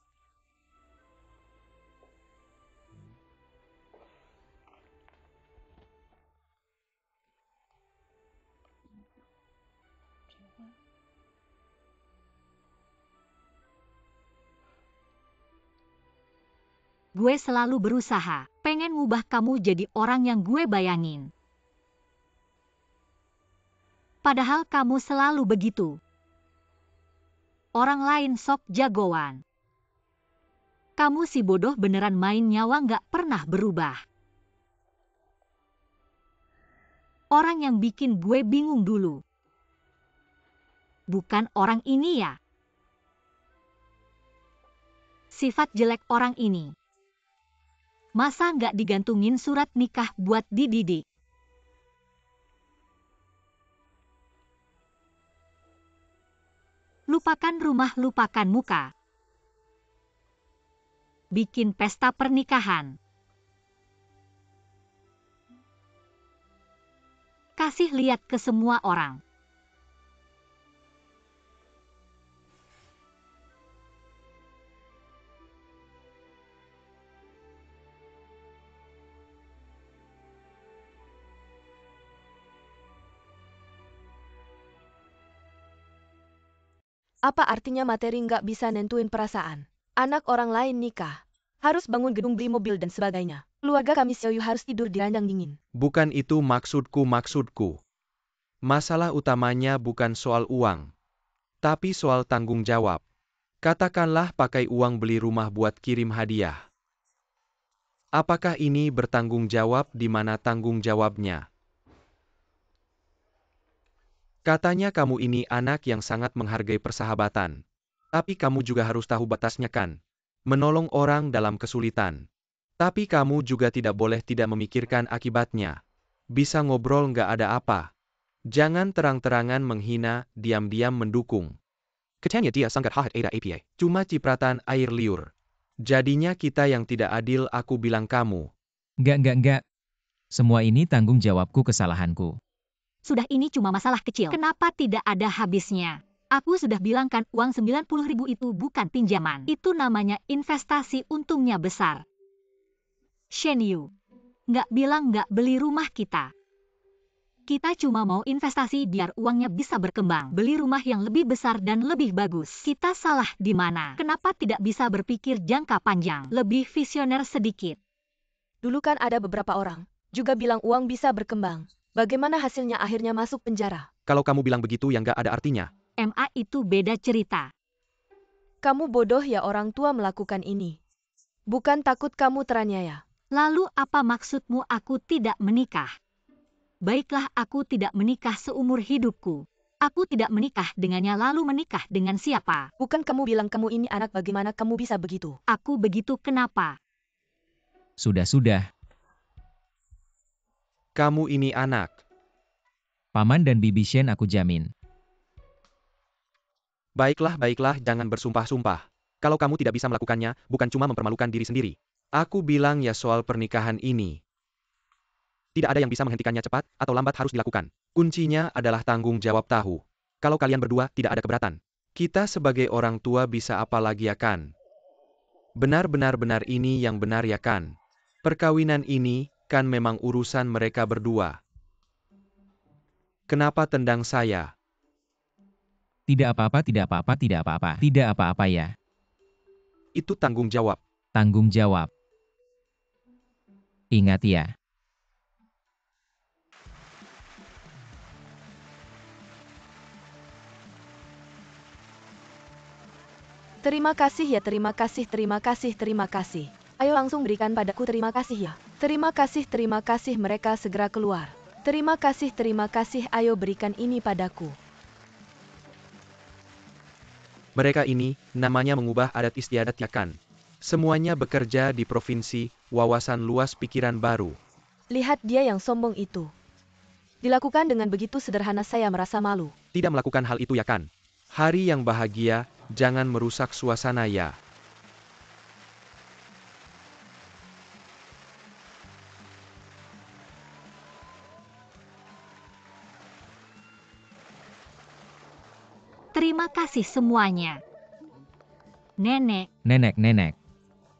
Gue selalu berusaha, pengen ngubah kamu jadi orang yang gue bayangin. Padahal kamu selalu begitu. Orang lain sok jagoan. Kamu si bodoh beneran main nyawa nggak pernah berubah. Orang yang bikin gue bingung dulu. Bukan orang ini ya. Sifat jelek orang ini. Masa nggak digantungin surat nikah buat dididik? Lupakan rumah, lupakan muka. bikin pesta pernikahan. Kasih lihat ke semua orang.
Apa artinya materi nggak bisa nentuin perasaan? Anak orang lain nikah. Harus bangun gedung, beli mobil dan sebagainya. Keluarga kami Xiaoyu harus tidur di ranjang dingin.
Bukan itu maksudku. Masalah utamanya bukan soal uang, tapi soal tanggung jawab. Katakanlah pakai uang beli rumah buat kirim hadiah. Apakah ini bertanggung jawab? Di mana tanggung jawabnya? Katanya kamu ini anak yang sangat menghargai persahabatan. Tapi kamu juga harus tahu batasnya kan? Menolong orang dalam kesulitan. Tapi kamu juga tidak boleh tidak memikirkan akibatnya. Bisa ngobrol nggak ada apa. Jangan terang-terangan menghina, diam-diam mendukung. Katanya dia sangat jahat ada APA. Cuma cipratan air liur. Jadinya kita yang tidak adil, aku bilang kamu.
Enggak. Semua ini tanggung jawabku, kesalahanku.
Sudah, ini cuma masalah kecil. Kenapa tidak ada habisnya? Aku sudah bilang kan, uang 90.000 itu bukan pinjaman. Itu namanya investasi, untungnya besar. Shen Yu, nggak bilang nggak beli rumah kita. Kita cuma mau investasi biar uangnya bisa berkembang. Beli rumah yang lebih besar dan lebih bagus. Kita salah di mana? Kenapa tidak bisa berpikir jangka panjang? Lebih visioner sedikit.
Dulu kan ada beberapa orang juga bilang uang bisa berkembang. Bagaimana hasilnya? Akhirnya masuk penjara.
Kalau kamu bilang begitu yang nggak ada artinya.
MA itu beda cerita.
Kamu bodoh ya, orang tua melakukan ini. Bukan takut kamu teraniaya.
Lalu apa maksudmu aku tidak menikah? Baiklah, aku tidak menikah seumur hidupku. Aku tidak menikah dengannya, lalu menikah dengan siapa?
Bukan kamu bilang kamu ini anak, bagaimana kamu bisa begitu?
Aku begitu kenapa?
Sudah.
Kamu ini anak.
Paman dan Bibi Shen aku jamin.
Baiklah, jangan bersumpah-sumpah. Kalau kamu tidak bisa melakukannya, bukan cuma mempermalukan diri sendiri. Aku bilang ya soal pernikahan ini. Tidak ada yang bisa menghentikannya, cepat atau lambat harus dilakukan. Kuncinya adalah tanggung jawab tahu. Kalau kalian berdua tidak ada keberatan. Kita sebagai orang tua bisa apa lagi ya kan? Benar ini yang benar ya kan? Perkawinan ini kan memang urusan mereka berdua. Kenapa tendang saya?
Tidak apa-apa ya.
Itu tanggung jawab.
Tanggung jawab. Ingat ya.
Terima kasih ya, terima kasih. Ayo langsung berikan padaku, terima kasih ya. Terima kasih, mereka segera keluar. Terima kasih, ayo berikan ini padaku.
Mereka ini, namanya mengubah adat istiadat ya kan? Semuanya bekerja di provinsi, wawasan luas, pikiran baru.
Lihat dia yang sombong itu. Dilakukan dengan begitu sederhana, saya merasa malu.
Tidak melakukan hal itu ya kan? Hari yang bahagia, jangan merusak suasana ya.
Terima kasih semuanya. Nenek.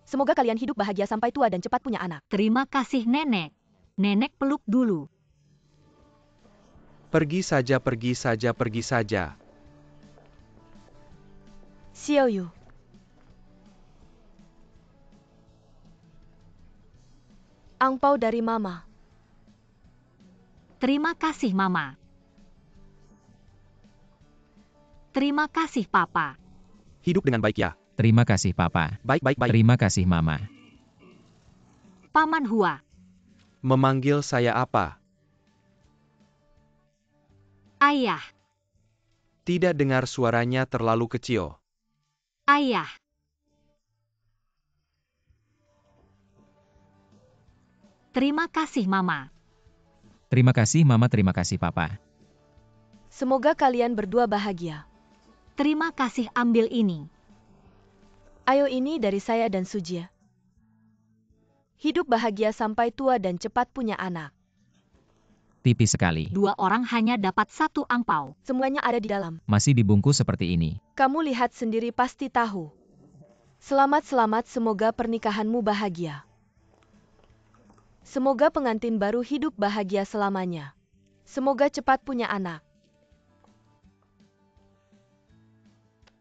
Semoga kalian hidup bahagia sampai tua dan cepat punya anak.
Terima kasih nenek. Nenek peluk dulu.
Pergi saja.
Xiaoyu. Angpau dari Mama.
Terima kasih Mama. Terima kasih Papa.
Hidup dengan baik ya.
Terima kasih Papa.
Baik.
Terima kasih Mama.
Paman Hua.
Memanggil saya apa?
Ayah.
Tidak dengar suaranya terlalu kecil.
Ayah. Terima kasih Mama.
Terima kasih Mama, terima kasih Papa.
Semoga kalian berdua bahagia.
Terima kasih, ambil ini.
Ayo, ini dari saya dan Sujia. Hidup bahagia sampai tua dan cepat punya anak.
Tipis sekali.
2 orang hanya dapat 1 angpau.
Semuanya ada di dalam.
Masih dibungkus seperti ini.
Kamu lihat sendiri pasti tahu. Selamat-selamat, semoga pernikahanmu bahagia. Semoga pengantin baru hidup bahagia selamanya. Semoga cepat punya anak.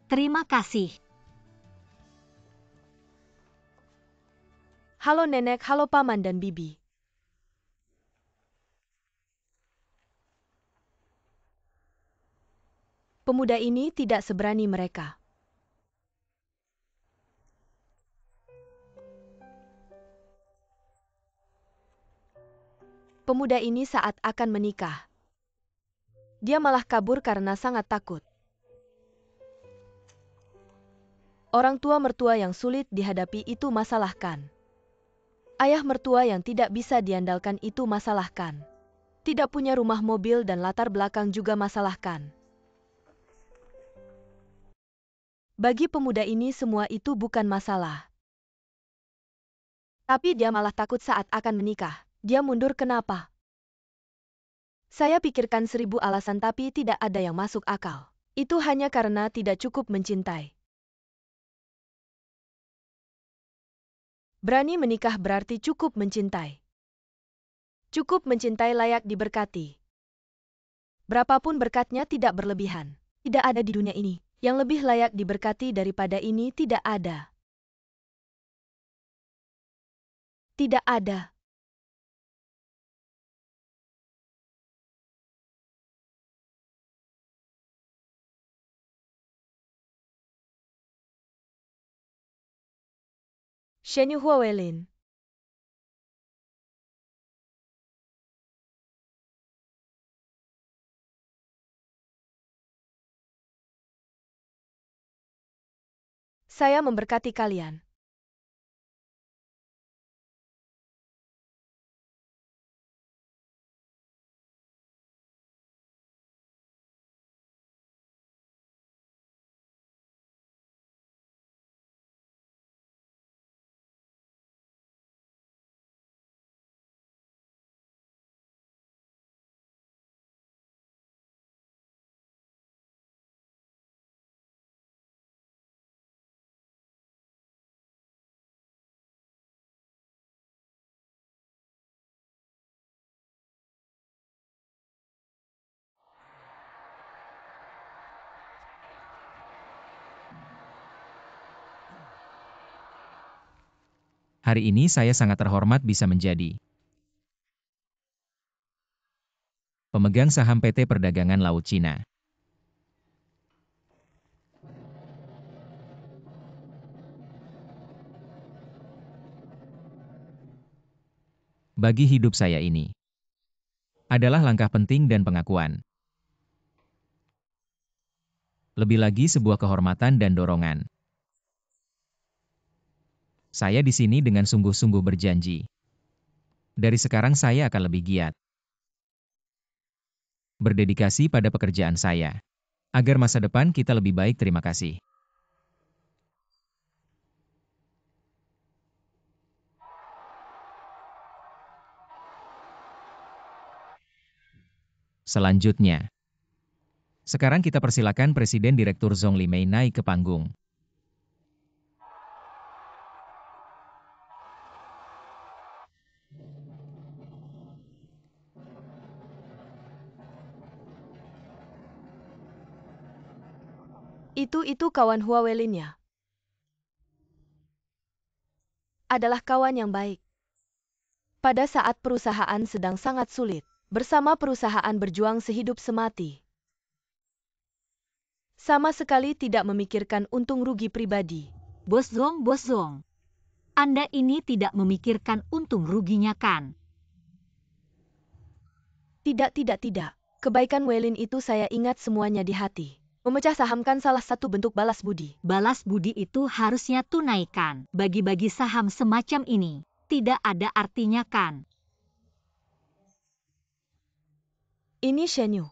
Terima kasih.
Halo nenek, halo paman dan bibi. Pemuda ini tidak seberani mereka. Pemuda ini saat akan menikah, dia malah kabur karena sangat takut. Orang tua mertua yang sulit dihadapi itu masalahkan. Ayah mertua yang tidak bisa diandalkan itu masalahkan. Tidak punya rumah, mobil, dan latar belakang juga masalahkan. Bagi pemuda ini semua itu bukan masalah. Tapi dia malah takut saat akan menikah. Dia mundur kenapa? Saya pikirkan 1000 alasan tapi tidak ada yang masuk akal. Itu hanya karena tidak cukup mencintai. Berani menikah berarti cukup mencintai. Cukup mencintai layak diberkati. Berapapun berkatnya tidak berlebihan. Tidak ada di dunia ini yang lebih layak diberkati daripada ini, tidak ada. Tidak ada. Shenyu Huawelin. Saya memberkati kalian.
Hari ini saya sangat terhormat bisa menjadi pemegang saham PT Perdagangan Laut Cina. Bagi hidup saya ini adalah langkah penting dan pengakuan. Lebih lagi sebuah kehormatan dan dorongan. Saya di sini dengan sungguh-sungguh berjanji. Dari sekarang saya akan lebih giat. Berdedikasi pada pekerjaan saya. Agar masa depan kita lebih baik. Terima kasih. Selanjutnya. Sekarang kita persilakan Presiden Direktur Zhong Limei naik ke panggung.
Itu kawan Huawelinnya. Adalah kawan yang baik. Pada saat perusahaan sedang sangat sulit, bersama perusahaan berjuang sehidup semati. Sama sekali tidak memikirkan untung rugi pribadi.
Bos Zong. Anda ini tidak memikirkan untung ruginya kan?
Tidak. Kebaikan Welin itu saya ingat semuanya di hati. Memecah sahamkan salah satu bentuk balas budi.
Balas budi itu harusnya tunaikan. Bagi-bagi saham semacam ini tidak ada artinya kan?
Ini Shenyu.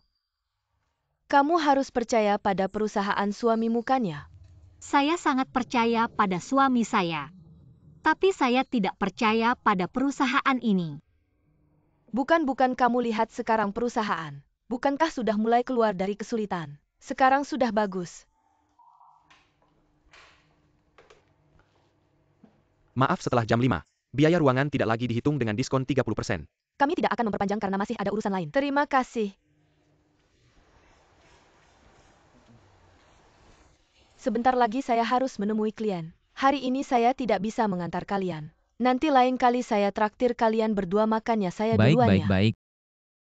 Kamu harus percaya pada perusahaan suamimu kan ya?
Saya sangat percaya pada suami saya. Tapi saya tidak percaya pada perusahaan ini.
Bukan kamu lihat sekarang perusahaan. Bukankah sudah mulai keluar dari kesulitan? Sekarang sudah bagus.
Maaf, setelah jam 5. Biaya ruangan tidak lagi dihitung dengan diskon 30%.
Kami tidak akan memperpanjang karena masih ada urusan lain. Terima kasih. Sebentar lagi saya harus menemui klien. Hari ini saya tidak bisa mengantar kalian. Nanti lain kali saya traktir kalian berdua makan ya, saya
Baik,
duluan
baik,
ya.
baik.